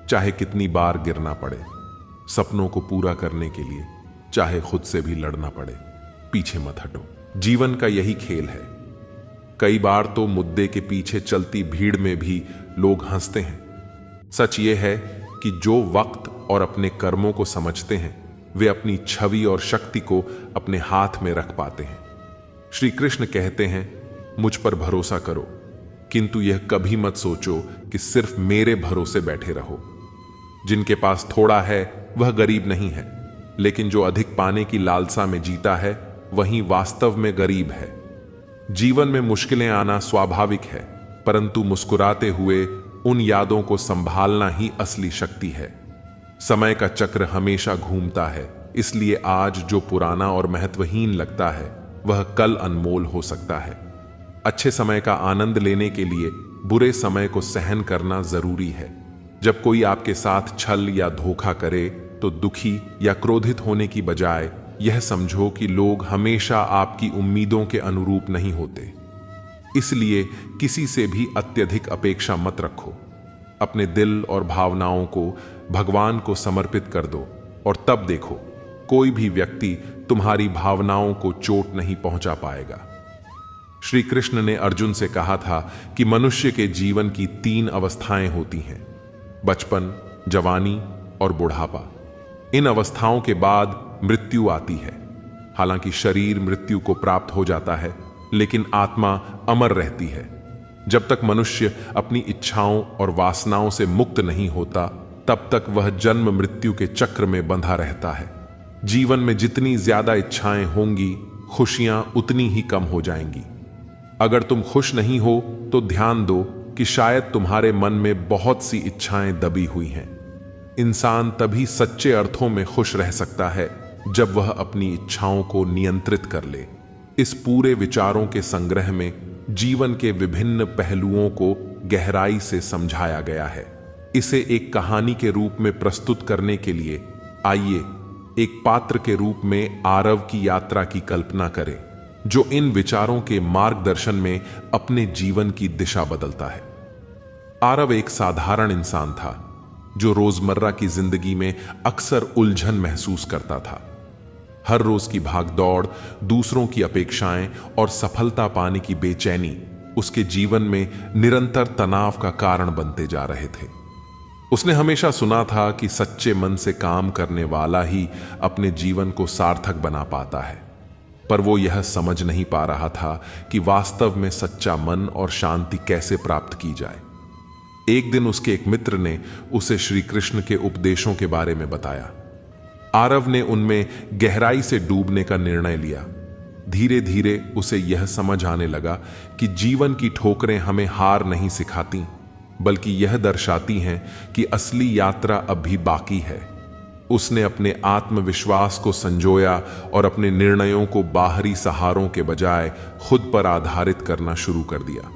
चाहे कितनी बार गिरना पड़े। सपनों को पूरा करने के लिए चाहे खुद से भी लड़ना पड़े, पीछे मत हटो। जीवन का यही खेल है। कई बार तो मुद्दे के पीछे चलती भीड़ में भी लोग हंसते हैं। सच ये है कि जो वक्त और अपने कर्मों को समझते हैं, वे अपनी छवि और शक्ति को अपने हाथ में रख पाते हैं। श्री कृष्ण कहते हैं, मुझ पर भरोसा करो, किंतु यह कभी मत सोचो कि सिर्फ मेरे भरोसे बैठे रहो। जिनके पास थोड़ा है वह गरीब नहीं है, लेकिन जो अधिक पाने की लालसा में जीता है वही वास्तव में गरीब है। जीवन में मुश्किलें आना स्वाभाविक है, परंतु मुस्कुराते हुए उन यादों को संभालना ही असली शक्ति है। समय का चक्र हमेशा घूमता है, इसलिए आज जो पुराना और महत्वहीन लगता है वह कल अनमोल हो सकता है। अच्छे समय का आनंद लेने के लिए बुरे समय को सहन करना जरूरी है। जब कोई आपके साथ छल या धोखा करे तो दुखी या क्रोधित होने की बजाय यह समझो कि लोग हमेशा आपकी उम्मीदों के अनुरूप नहीं होते। इसलिए किसी से भी अत्यधिक अपेक्षा मत रखो। अपने दिल और भावनाओं को भगवान को समर्पित कर दो और तब देखो, कोई भी व्यक्ति तुम्हारी भावनाओं को चोट नहीं पहुंचा पाएगा। श्री कृष्ण ने अर्जुन से कहा था कि मनुष्य के जीवन की 3 अवस्थाएं होती हैं: बचपन, जवानी और बुढ़ापा। इन अवस्थाओं के बाद मृत्यु आती है। हालांकि शरीर मृत्यु को प्राप्त हो जाता है, लेकिन आत्मा अमर रहती है। जब तक मनुष्य अपनी इच्छाओं और वासनाओं से मुक्त नहीं होता, तब तक वह जन्म मृत्यु के चक्र में बंधा रहता है। जीवन में जितनी ज्यादा इच्छाएं होंगी, खुशियां उतनी ही कम हो जाएंगी। अगर तुम खुश नहीं हो तो ध्यान दो कि शायद तुम्हारे मन में बहुत सी इच्छाएं दबी हुई हैं। इंसान तभी सच्चे अर्थों में खुश रह सकता है जब वह अपनी इच्छाओं को नियंत्रित कर ले। इस पूरे विचारों के संग्रह में जीवन के विभिन्न पहलुओं को गहराई से समझाया गया है। इसे एक कहानी के रूप में प्रस्तुत करने के लिए आइए एक पात्र के रूप में आरव की यात्रा की कल्पना करें, जो इन विचारों के मार्गदर्शन में अपने जीवन की दिशा बदलता है। आरव एक साधारण इंसान था जो रोजमर्रा की जिंदगी में अक्सर उलझन महसूस करता था। हर रोज की भागदौड़, दूसरों की अपेक्षाएं और सफलता पाने की बेचैनी उसके जीवन में निरंतर तनाव का कारण बनते जा रहे थे। उसने हमेशा सुना था कि सच्चे मन से काम करने वाला ही अपने जीवन को सार्थक बना पाता है, पर वो यह समझ नहीं पा रहा था कि वास्तव में सच्चा मन और शांति कैसे प्राप्त की जाए। एक दिन उसके एक मित्र ने उसे श्री कृष्ण के उपदेशों के बारे में बताया। आरव ने उनमें गहराई से डूबने का निर्णय लिया। धीरे धीरे उसे यह समझ आने लगा कि जीवन की ठोकरें हमें हार नहीं सिखाती, बल्कि यह दर्शाती हैं कि असली यात्रा अभी बाकी है। उसने अपने आत्मविश्वास को संजोया और अपने निर्णयों को बाहरी सहारों के बजाय खुद पर आधारित करना शुरू कर दिया।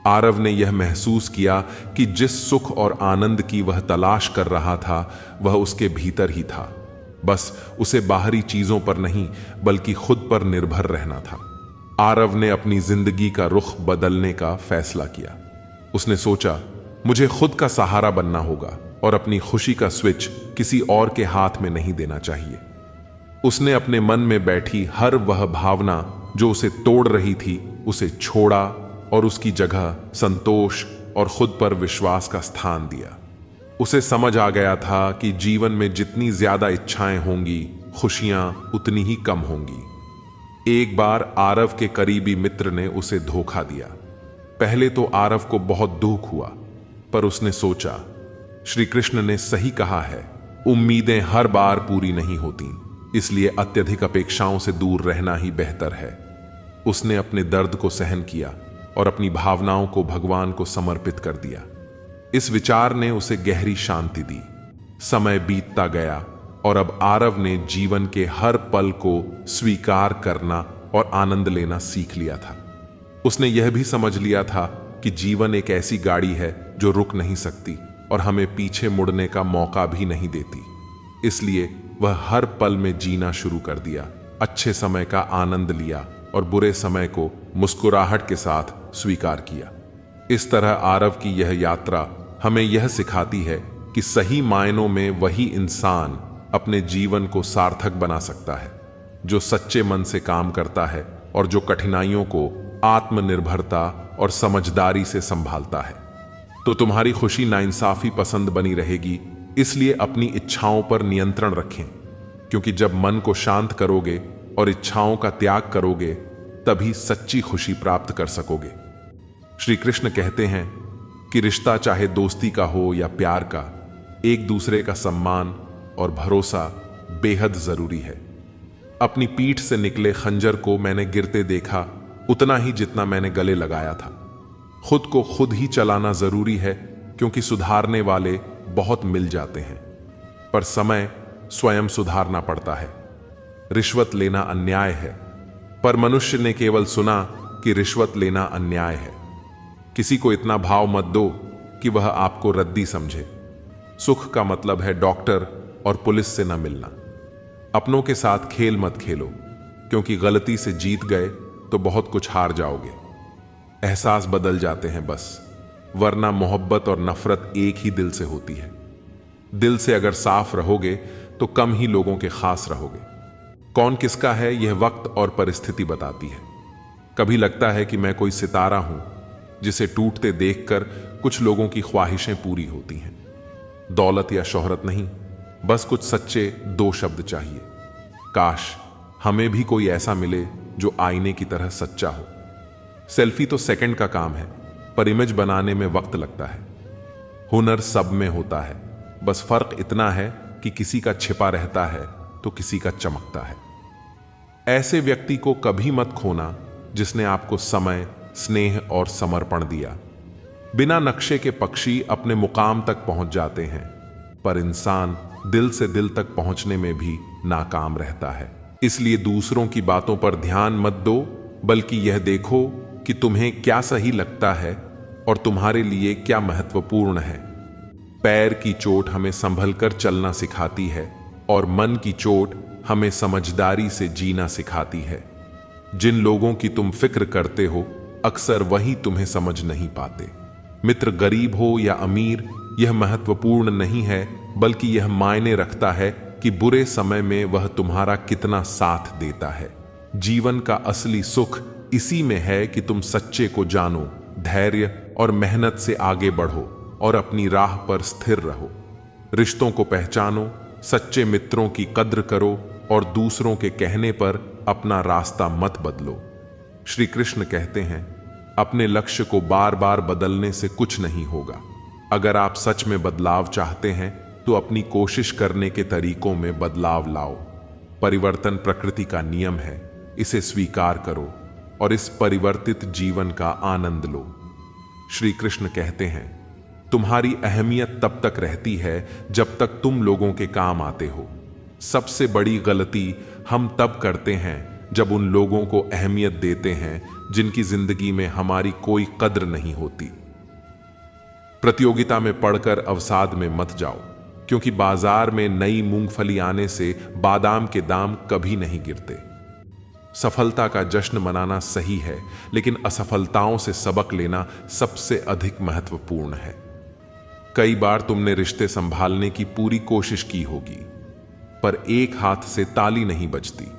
आरव ने यह महसूस किया कि जिस सुख और आनंद की वह तलाश कर रहा था, वह उसके भीतर ही था। बस उसे बाहरी चीजों पर नहीं, बल्कि खुद पर निर्भर रहना था। आरव ने अपनी जिंदगी का रुख बदलने का फैसला किया। उसने सोचा, मुझे खुद का सहारा बनना होगा और अपनी खुशी का स्विच किसी और के हाथ में नहीं देना चाहिए। उसने अपने मन में बैठी हर वह भावना जो उसे तोड़ रही थी, उसे छोड़ा और उसकी जगह संतोष और खुद पर विश्वास का स्थान दिया। उसे समझ आ गया था कि जीवन में जितनी ज्यादा इच्छाएं होंगी, खुशियां उतनी ही कम होंगी। एक बार आरव के करीबी मित्र ने उसे धोखा दिया। पहले तो आरव को बहुत दुख हुआ, पर उसने सोचा, श्री कृष्ण ने सही कहा है, उम्मीदें हर बार पूरी नहीं होती, इसलिए अत्यधिक अपेक्षाओं से दूर रहना ही बेहतर है। उसने अपने दर्द को सहन किया और अपनी भावनाओं को भगवान को समर्पित कर दिया। इस विचार ने उसे गहरी शांति दी। समय बीतता गया और अब आरव ने जीवन के हर पल को स्वीकार करना और आनंद लेना सीख लिया था। उसने यह भी समझ लिया था कि जीवन एक ऐसी गाड़ी है जो रुक नहीं सकती और हमें पीछे मुड़ने का मौका भी नहीं देती। इसलिए वह हर पल में जीना शुरू कर दिया, अच्छे समय का आनंद लिया और बुरे समय को मुस्कुराहट के साथ स्वीकार किया। इस तरह आरव की यह यात्रा हमें यह सिखाती है कि सही मायनों में वही इंसान अपने जीवन को सार्थक बना सकता है जो सच्चे मन से काम करता है और जो कठिनाइयों को आत्मनिर्भरता और समझदारी से संभालता है। तो तुम्हारी खुशी नाइंसाफी पसंद बनी रहेगी, इसलिए अपनी इच्छाओं पर नियंत्रण रखें, क्योंकि जब मन को शांत करोगे और इच्छाओं का त्याग करोगे, तभी सच्ची खुशी प्राप्त कर सकोगे। श्री कृष्ण कहते हैं कि रिश्ता चाहे दोस्ती का हो या प्यार का, एक दूसरे का सम्मान और भरोसा बेहद जरूरी है। अपनी पीठ से निकले खंजर को मैंने गिरते देखा उतना ही जितना मैंने गले लगाया था। खुद को खुद ही चलाना जरूरी है, क्योंकि सुधारने वाले बहुत मिल जाते हैं, पर समय स्वयं सुधारना पड़ता है। रिश्वत लेना अन्याय है, पर मनुष्य ने केवल सुना कि रिश्वत लेना अन्याय है। किसी को इतना भाव मत दो कि वह आपको रद्दी समझे। सुख का मतलब है डॉक्टर और पुलिस से न मिलना। अपनों के साथ खेल मत खेलो, क्योंकि गलती से जीत गए तो बहुत कुछ हार जाओगे। एहसास बदल जाते हैं बस, वरना मोहब्बत और नफरत एक ही दिल से होती है। दिल से अगर साफ रहोगे तो कम ही लोगों के खास रहोगे। कौन किसका है यह वक्त और परिस्थिति बताती है। कभी लगता है कि मैं कोई सितारा हूं जिसे टूटते देखकर कुछ लोगों की ख्वाहिशें पूरी होती हैं। दौलत या शोहरत नहीं, बस कुछ सच्चे दो शब्द चाहिए। काश हमें भी कोई ऐसा मिले जो आईने की तरह सच्चा हो। सेल्फी तो सेकंड का काम है, पर इमेज बनाने में वक्त लगता है। हुनर सब में होता है, बस फर्क इतना है कि किसी का छिपा रहता है तो किसी का चमकता है। ऐसे व्यक्ति को कभी मत खोना जिसने आपको समय, स्नेह और समर्पण दिया। बिना नक्शे के पक्षी अपने मुकाम तक पहुंच जाते हैं, पर इंसान दिल से दिल तक पहुंचने में भी नाकाम रहता है। इसलिए दूसरों की बातों पर ध्यान मत दो, बल्कि यह देखो कि तुम्हें क्या सही लगता है और तुम्हारे लिए क्या महत्वपूर्ण है। पैर की चोट हमें संभल कर चलना सिखाती है और मन की चोट हमें समझदारी से जीना सिखाती है। जिन लोगों की तुम फिक्र करते हो, अक्सर वही तुम्हें समझ नहीं पाते। मित्र गरीब हो या अमीर, यह महत्वपूर्ण नहीं है, बल्कि यह मायने रखता है कि बुरे समय में वह तुम्हारा कितना साथ देता है। जीवन का असली सुख इसी में है कि तुम सच्चे को जानो, धैर्य और मेहनत से आगे बढ़ो और अपनी राह पर स्थिर रहो। रिश्तों को पहचानो, सच्चे मित्रों की कद्र करो और दूसरों के कहने पर अपना रास्ता मत बदलो। श्री कृष्ण कहते हैं, अपने लक्ष्य को बार बार बदलने से कुछ नहीं होगा। अगर आप सच में बदलाव चाहते हैं तो अपनी कोशिश करने के तरीकों में बदलाव लाओ। परिवर्तन प्रकृति का नियम है, इसे स्वीकार करो और इस परिवर्तित जीवन का आनंद लो। श्री कृष्ण कहते हैं, तुम्हारी अहमियत तब तक रहती है जब तक तुम लोगों के काम आते हो। सबसे बड़ी गलती हम तब करते हैं जब उन लोगों को अहमियत देते हैं जिनकी जिंदगी में हमारी कोई कद्र नहीं होती। प्रतियोगिता में पढ़कर अवसाद में मत जाओ, क्योंकि बाजार में नई मूंगफली आने से बादाम के दाम कभी नहीं गिरते। सफलता का जश्न मनाना सही है, लेकिन असफलताओं से सबक लेना सबसे अधिक महत्वपूर्ण है। कई बार तुमने रिश्ते संभालने की पूरी कोशिश की होगी, पर एक हाथ से ताली नहीं बजती।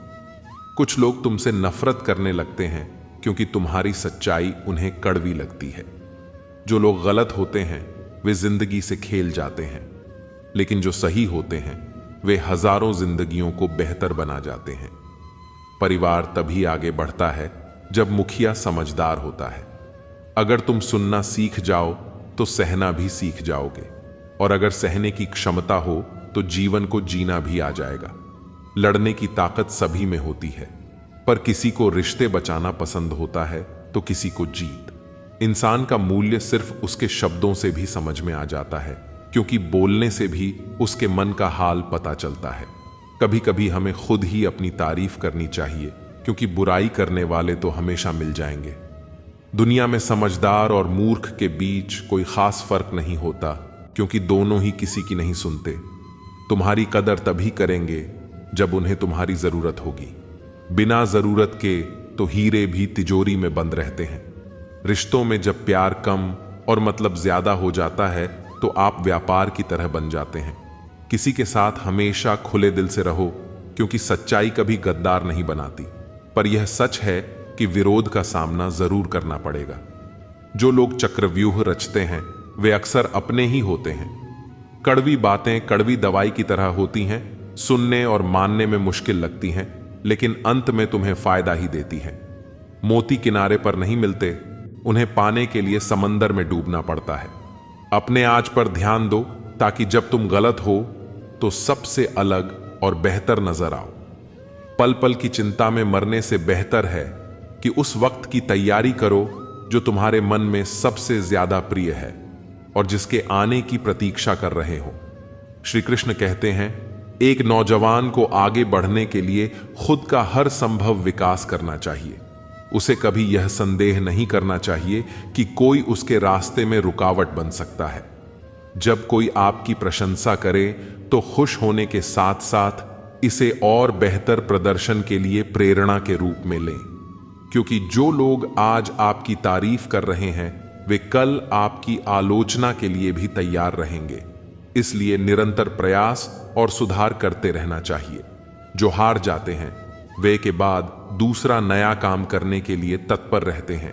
कुछ लोग तुमसे नफरत करने लगते हैं क्योंकि तुम्हारी सच्चाई उन्हें कड़वी लगती है। जो लोग गलत होते हैं वे जिंदगी से खेल जाते हैं, लेकिन जो सही होते हैं वे हजारों जिंदगियों को बेहतर बना जाते हैं। परिवार तभी आगे बढ़ता है जब मुखिया समझदार होता है। अगर तुम सुनना सीख जाओ तो सहना भी सीख जाओगे, और अगर सहने की क्षमता हो तो जीवन को जीना भी आ जाएगा। लड़ने की ताकत सभी में होती है, पर किसी को रिश्ते बचाना पसंद होता है तो किसी को जीत। इंसान का मूल्य सिर्फ उसके शब्दों से भी समझ में आ जाता है, क्योंकि बोलने से भी उसके मन का हाल पता चलता है। कभी कभी हमें खुद ही अपनी तारीफ करनी चाहिए, क्योंकि बुराई करने वाले तो हमेशा मिल जाएंगे। दुनिया में समझदार और मूर्ख के बीच कोई खास फर्क नहीं होता, क्योंकि दोनों ही किसी की नहीं सुनते। तुम्हारी कदर तभी करेंगे जब उन्हें तुम्हारी जरूरत होगी। बिना जरूरत के तो हीरे भी तिजोरी में बंद रहते हैं। रिश्तों में जब प्यार कम और मतलब ज्यादा हो जाता है तो आप व्यापार की तरह बन जाते हैं। किसी के साथ हमेशा खुले दिल से रहो, क्योंकि सच्चाई कभी गद्दार नहीं बनाती। पर यह सच है कि विरोध का सामना जरूर करना पड़ेगा। जो लोग चक्रव्यूह रचते हैं वे अक्सर अपने ही होते हैं। कड़वी बातें कड़वी दवाई की तरह होती हैं, सुनने और मानने में मुश्किल लगती हैं, लेकिन अंत में तुम्हें फायदा ही देती हैं। मोती किनारे पर नहीं मिलते, उन्हें पाने के लिए समंदर में डूबना पड़ता है। अपने आज पर ध्यान दो, ताकि जब तुम गलत हो तो सबसे अलग और बेहतर नजर आओ। पल पल की चिंता में मरने से बेहतर है कि उस वक्त की तैयारी करो जो तुम्हारे मन में सबसे ज्यादा प्रिय है और जिसके आने की प्रतीक्षा कर रहे हो। श्री कृष्ण कहते हैं, एक नौजवान को आगे बढ़ने के लिए खुद का हर संभव विकास करना चाहिए। उसे कभी यह संदेह नहीं करना चाहिए कि कोई उसके रास्ते में रुकावट बन सकता है। जब कोई आपकी प्रशंसा करे तो खुश होने के साथ साथ इसे और बेहतर प्रदर्शन के लिए प्रेरणा के रूप में लें, क्योंकि जो लोग आज आपकी तारीफ कर रहे हैं वे कल आपकी आलोचना के लिए भी तैयार रहेंगे। इसलिए निरंतर प्रयास और सुधार करते रहना चाहिए। जो हार जाते हैं वे के बाद दूसरा नया काम करने के लिए तत्पर रहते हैं।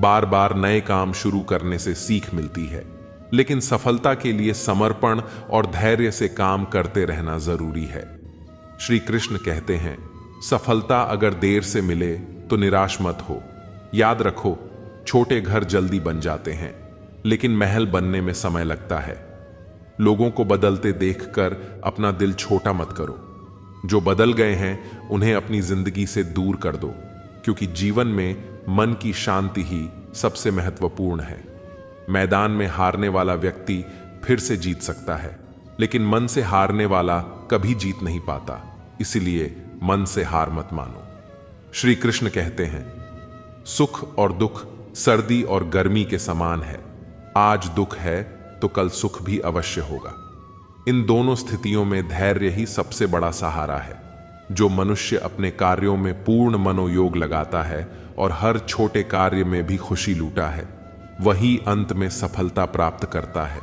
बार बार नए काम शुरू करने से सीख मिलती है, लेकिन सफलता के लिए समर्पण और धैर्य से काम करते रहना जरूरी है। श्री कृष्ण कहते हैं, सफलता अगर देर से मिले तो निराश मत हो। याद रखो, छोटे घर जल्दी बन जाते हैं, लेकिन महल बनने में समय लगता है। लोगों को बदलते देखकर अपना दिल छोटा मत करो। जो बदल गए हैं उन्हें अपनी जिंदगी से दूर कर दो, क्योंकि जीवन में मन की शांति ही सबसे महत्वपूर्ण है। मैदान में हारने वाला व्यक्ति फिर से जीत सकता है, लेकिन मन से हारने वाला कभी जीत नहीं पाता। इसलिए मन से हार मत मानो। श्री कृष्ण कहते हैं, सुख और दुख सर्दी और गर्मी के समान है। आज दुख है तो कल सुख भी अवश्य होगा। इन दोनों स्थितियों में धैर्य ही सबसे बड़ा सहारा है। जो मनुष्य अपने कार्यों में पूर्ण मनोयोग लगाता है और हर छोटे कार्य में भी खुशी लूटा है, वही अंत में सफलता प्राप्त करता है।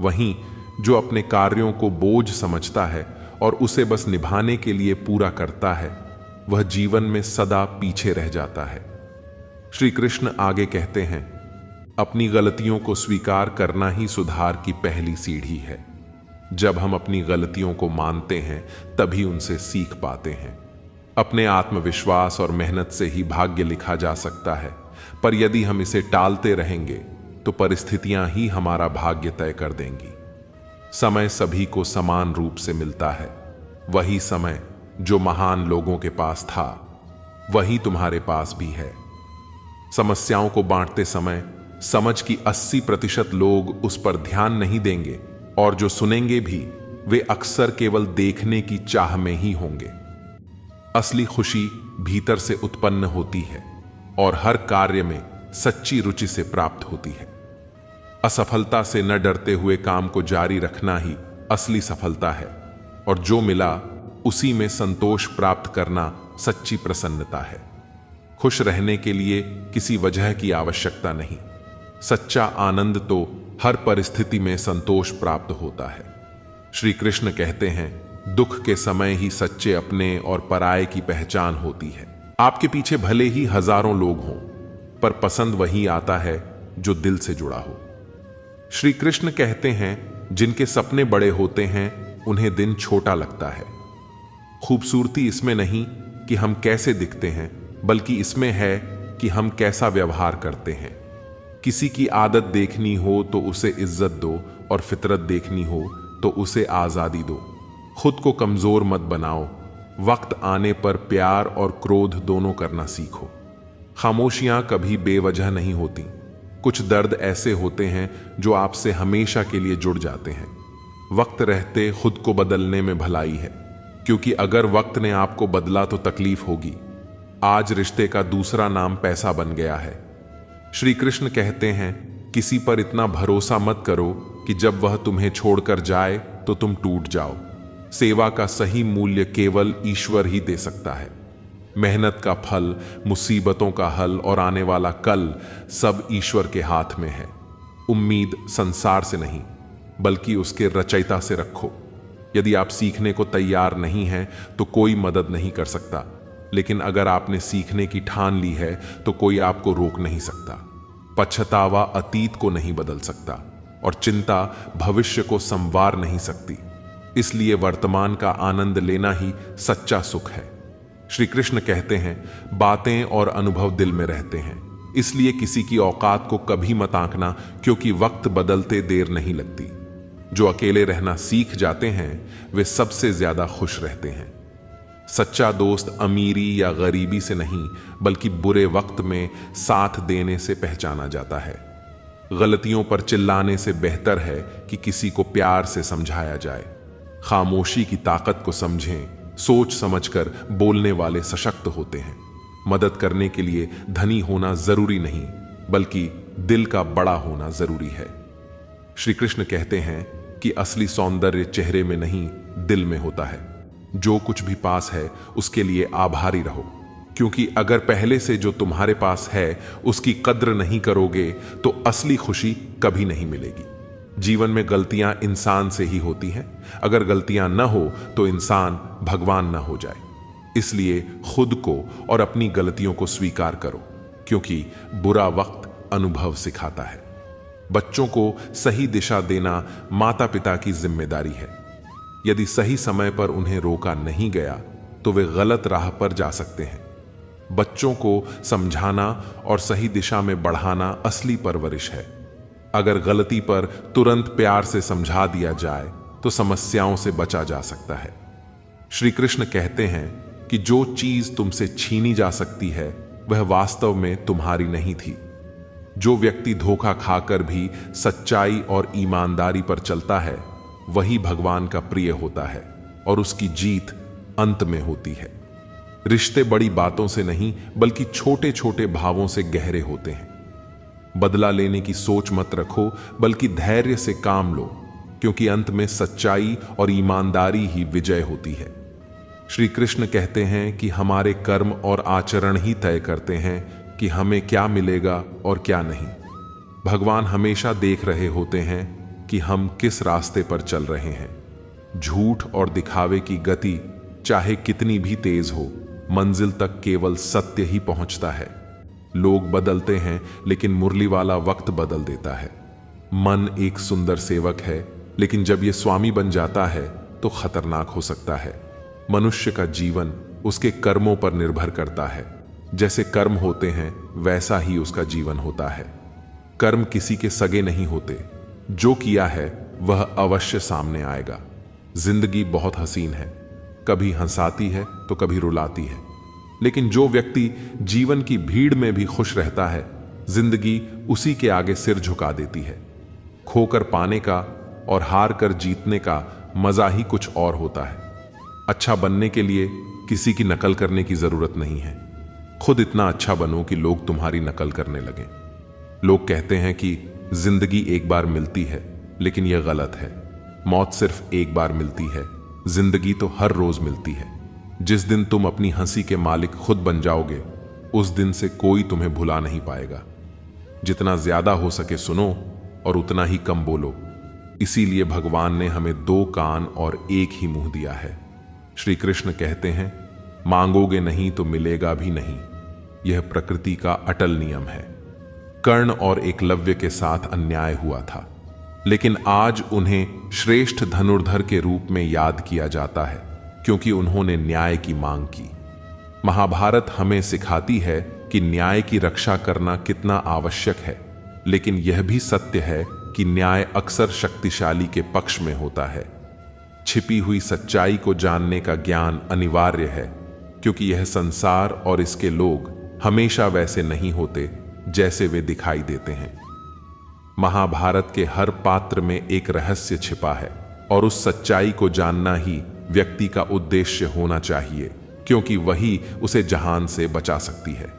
वहीं जो अपने कार्यों को बोझ समझता है और उसे बस निभाने के लिए पूरा करता है, वह जीवन में सदा पीछे रह जाता है। श्री कृष्ण आगे कहते हैं, अपनी गलतियों को स्वीकार करना ही सुधार की पहली सीढ़ी है। जब हम अपनी गलतियों को मानते हैं तभी उनसे सीख पाते हैं। अपने आत्मविश्वास और मेहनत से ही भाग्य लिखा जा सकता है, पर यदि हम इसे टालते रहेंगे तो परिस्थितियां ही हमारा भाग्य तय कर देंगी। समय सभी को समान रूप से मिलता है। वही समय जो महान लोगों के पास था, वही तुम्हारे पास भी है। समस्याओं को बांटते समय समझ की 80% लोग उस पर ध्यान नहीं देंगे, और जो सुनेंगे भी वे अक्सर केवल देखने की चाह में ही होंगे। असली खुशी भीतर से उत्पन्न होती है और हर कार्य में सच्ची रुचि से प्राप्त होती है। असफलता से न डरते हुए काम को जारी रखना ही असली सफलता है, और जो मिला उसी में संतोष प्राप्त करना सच्ची प्रसन्नता है। खुश रहने के लिए किसी वजह की आवश्यकता नहीं। सच्चा आनंद तो हर परिस्थिति में संतोष प्राप्त होता है। श्री कृष्ण कहते हैं, दुख के समय ही सच्चे अपने और पराये की पहचान होती है। आपके पीछे भले ही हजारों लोग हों, पर पसंद वही आता है जो दिल से जुड़ा हो। श्री कृष्ण कहते हैं, जिनके सपने बड़े होते हैं उन्हें दिन छोटा लगता है। खूबसूरती इसमें नहीं कि हम कैसे दिखते हैं, बल्कि इसमें है कि हम कैसा व्यवहार करते हैं। किसी की आदत देखनी हो तो उसे इज्जत दो, और फितरत देखनी हो तो उसे आजादी दो। खुद को कमजोर मत बनाओ। वक्त आने पर प्यार और क्रोध दोनों करना सीखो। खामोशियां कभी बेवजह नहीं होती। कुछ दर्द ऐसे होते हैं जो आपसे हमेशा के लिए जुड़ जाते हैं। वक्त रहते खुद को बदलने में भलाई है, क्योंकि अगर वक्त ने आपको बदला तो तकलीफ होगी। आज रिश्ते का दूसरा नाम पैसा बन गया है। श्री कृष्ण कहते हैं, किसी पर इतना भरोसा मत करो कि जब वह तुम्हें छोड़कर जाए तो तुम टूट जाओ। सेवा का सही मूल्य केवल ईश्वर ही दे सकता है। मेहनत का फल, मुसीबतों का हल और आने वाला कल सब ईश्वर के हाथ में है। उम्मीद संसार से नहीं, बल्कि उसके रचयिता से रखो। यदि आप सीखने को तैयार नहीं हैं तो कोई मदद नहीं कर सकता, लेकिन अगर आपने सीखने की ठान ली है तो कोई आपको रोक नहीं सकता। पछतावा अतीत को नहीं बदल सकता और चिंता भविष्य को संवार नहीं सकती। इसलिए वर्तमान का आनंद लेना ही सच्चा सुख है। श्री कृष्ण कहते हैं, बातें और अनुभव दिल में रहते हैं, इसलिए किसी की औकात को कभी मत आंकना, क्योंकि वक्त बदलते देर नहीं लगती। जो अकेले रहना सीख जाते हैं वे सबसे ज्यादा खुश रहते हैं। सच्चा दोस्त अमीरी या गरीबी से नहीं, बल्कि बुरे वक्त में साथ देने से पहचाना जाता है। गलतियों पर चिल्लाने से बेहतर है कि किसी को प्यार से समझाया जाए। खामोशी की ताकत को समझें। सोच समझकर बोलने वाले सशक्त होते हैं। मदद करने के लिए धनी होना जरूरी नहीं, बल्कि दिल का बड़ा होना जरूरी है। श्री कृष्ण कहते हैं कि असली सौंदर्य चेहरे में नहीं, दिल में होता है। जो कुछ भी पास है उसके लिए आभारी रहो, क्योंकि अगर पहले से जो तुम्हारे पास है उसकी कद्र नहीं करोगे तो असली खुशी कभी नहीं मिलेगी। जीवन में गलतियां इंसान से ही होती हैं। अगर गलतियां न हो तो इंसान भगवान न हो जाए। इसलिए खुद को और अपनी गलतियों को स्वीकार करो, क्योंकि बुरा वक्त अनुभव सिखाता है। बच्चों को सही दिशा देना माता पिता की जिम्मेदारी है। यदि सही समय पर उन्हें रोका नहीं गया तो वे गलत राह पर जा सकते हैं। बच्चों को समझाना और सही दिशा में बढ़ाना असली परवरिश है। अगर गलती पर तुरंत प्यार से समझा दिया जाए तो समस्याओं से बचा जा सकता है। श्री कृष्ण कहते हैं कि जो चीज तुमसे छीनी जा सकती है वह वास्तव में तुम्हारी नहीं थी। जो व्यक्ति धोखा खाकर भी सच्चाई और ईमानदारी पर चलता है वही भगवान का प्रिय होता है और उसकी जीत अंत में होती है। रिश्ते बड़ी बातों से नहीं बल्कि छोटे छोटे भावों से गहरे होते हैं। बदला लेने की सोच मत रखो बल्कि धैर्य से काम लो, क्योंकि अंत में सच्चाई और ईमानदारी ही विजय होती है। श्री कृष्ण कहते हैं कि हमारे कर्म और आचरण ही तय करते हैं कि हमें क्या मिलेगा और क्या नहीं। भगवान हमेशा देख रहे होते हैं कि हम किस रास्ते पर चल रहे हैं। झूठ और दिखावे की गति चाहे कितनी भी तेज हो, मंजिल तक केवल सत्य ही पहुंचता है। लोग बदलते हैं लेकिन मुरली वाला वक्त बदल देता है। मन एक सुंदर सेवक है, लेकिन जब यह स्वामी बन जाता है तो खतरनाक हो सकता है। मनुष्य का जीवन उसके कर्मों पर निर्भर करता है। जैसे कर्म होते हैं वैसा ही उसका जीवन होता है। कर्म किसी के सगे नहीं होते। जो किया है वह अवश्य सामने आएगा। जिंदगी बहुत हसीन है, कभी हंसाती है तो कभी रुलाती है, लेकिन जो व्यक्ति जीवन की भीड़ में भी खुश रहता है, जिंदगी उसी के आगे सिर झुका देती है। खोकर पाने का और हार कर जीतने का मजा ही कुछ और होता है। अच्छा बनने के लिए किसी की नकल करने की जरूरत नहीं है। खुद इतना अच्छा बनो कि लोग तुम्हारी नकल करने लगें। लोग कहते हैं कि जिंदगी एक बार मिलती है, लेकिन यह गलत है। मौत सिर्फ एक बार मिलती है, जिंदगी तो हर रोज मिलती है। जिस दिन तुम अपनी हंसी के मालिक खुद बन जाओगे, उस दिन से कोई तुम्हें भुला नहीं पाएगा। जितना ज्यादा हो सके सुनो और उतना ही कम बोलो। इसीलिए भगवान ने हमें 2 कान और एक ही मुंह दिया है। श्री कृष्ण कहते हैं, मांगोगे नहीं तो मिलेगा भी नहीं। यह प्रकृति का अटल नियम है। कर्ण और एकलव्य के साथ अन्याय हुआ था, लेकिन आज उन्हें श्रेष्ठ धनुर्धर के रूप में याद किया जाता है, क्योंकि उन्होंने न्याय की मांग की। महाभारत हमें सिखाती है कि न्याय की रक्षा करना कितना आवश्यक है, लेकिन यह भी सत्य है कि न्याय अक्सर शक्तिशाली के पक्ष में होता है। छिपी हुई सच्चाई को जानने का ज्ञान अनिवार्य है, क्योंकि यह संसार और इसके लोग हमेशा वैसे नहीं होते जैसे वे दिखाई देते हैं। महाभारत के हर पात्र में एक रहस्य छिपा है, और उस सच्चाई को जानना ही व्यक्ति का उद्देश्य होना चाहिए, क्योंकि वही उसे जहान से बचा सकती है।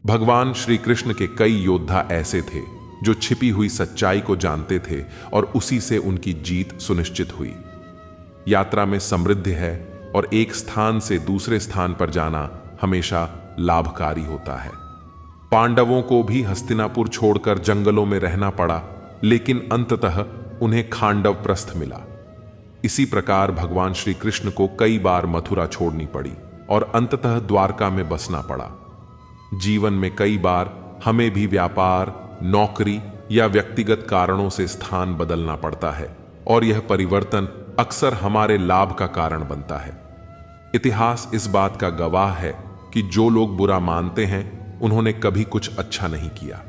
भगवान श्री कृष्ण के कई योद्धा ऐसे थे जो छिपी हुई सच्चाई को जानते थे और उसी से उनकी जीत सुनिश्चित हुई। यात्रा में समृद्धि है और एक स्थान से दूसरे स्थान पर जाना हमेशा लाभकारी होता है। पांडवों को भी हस्तिनापुर छोड़कर जंगलों में रहना पड़ा, लेकिन अंततः उन्हें खांडव प्रस्थ मिला। इसी प्रकार भगवान श्री कृष्ण को कई बार मथुरा छोड़नी पड़ी और अंततः द्वारका में बसना पड़ा। जीवन में कई बार हमें भी व्यापार, नौकरी या व्यक्तिगत कारणों से स्थान बदलना पड़ता है, और यह परिवर्तन अक्सर हमारे लाभ का कारण बनता है। इतिहास इस बात का गवाह है कि जो लोग बुरा मानते हैं उन्होंने कभी कुछ अच्छा नहीं किया।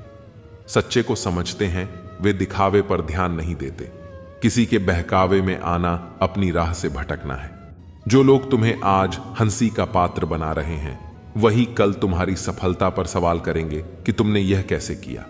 सच्चे को समझते हैं, वे दिखावे पर ध्यान नहीं देते। किसी के बहकावे में आना अपनी राह से भटकना है। जो लोग तुम्हें आज हंसी का पात्र बना रहे हैं, वही कल तुम्हारी सफलता पर सवाल करेंगे कि तुमने यह कैसे किया।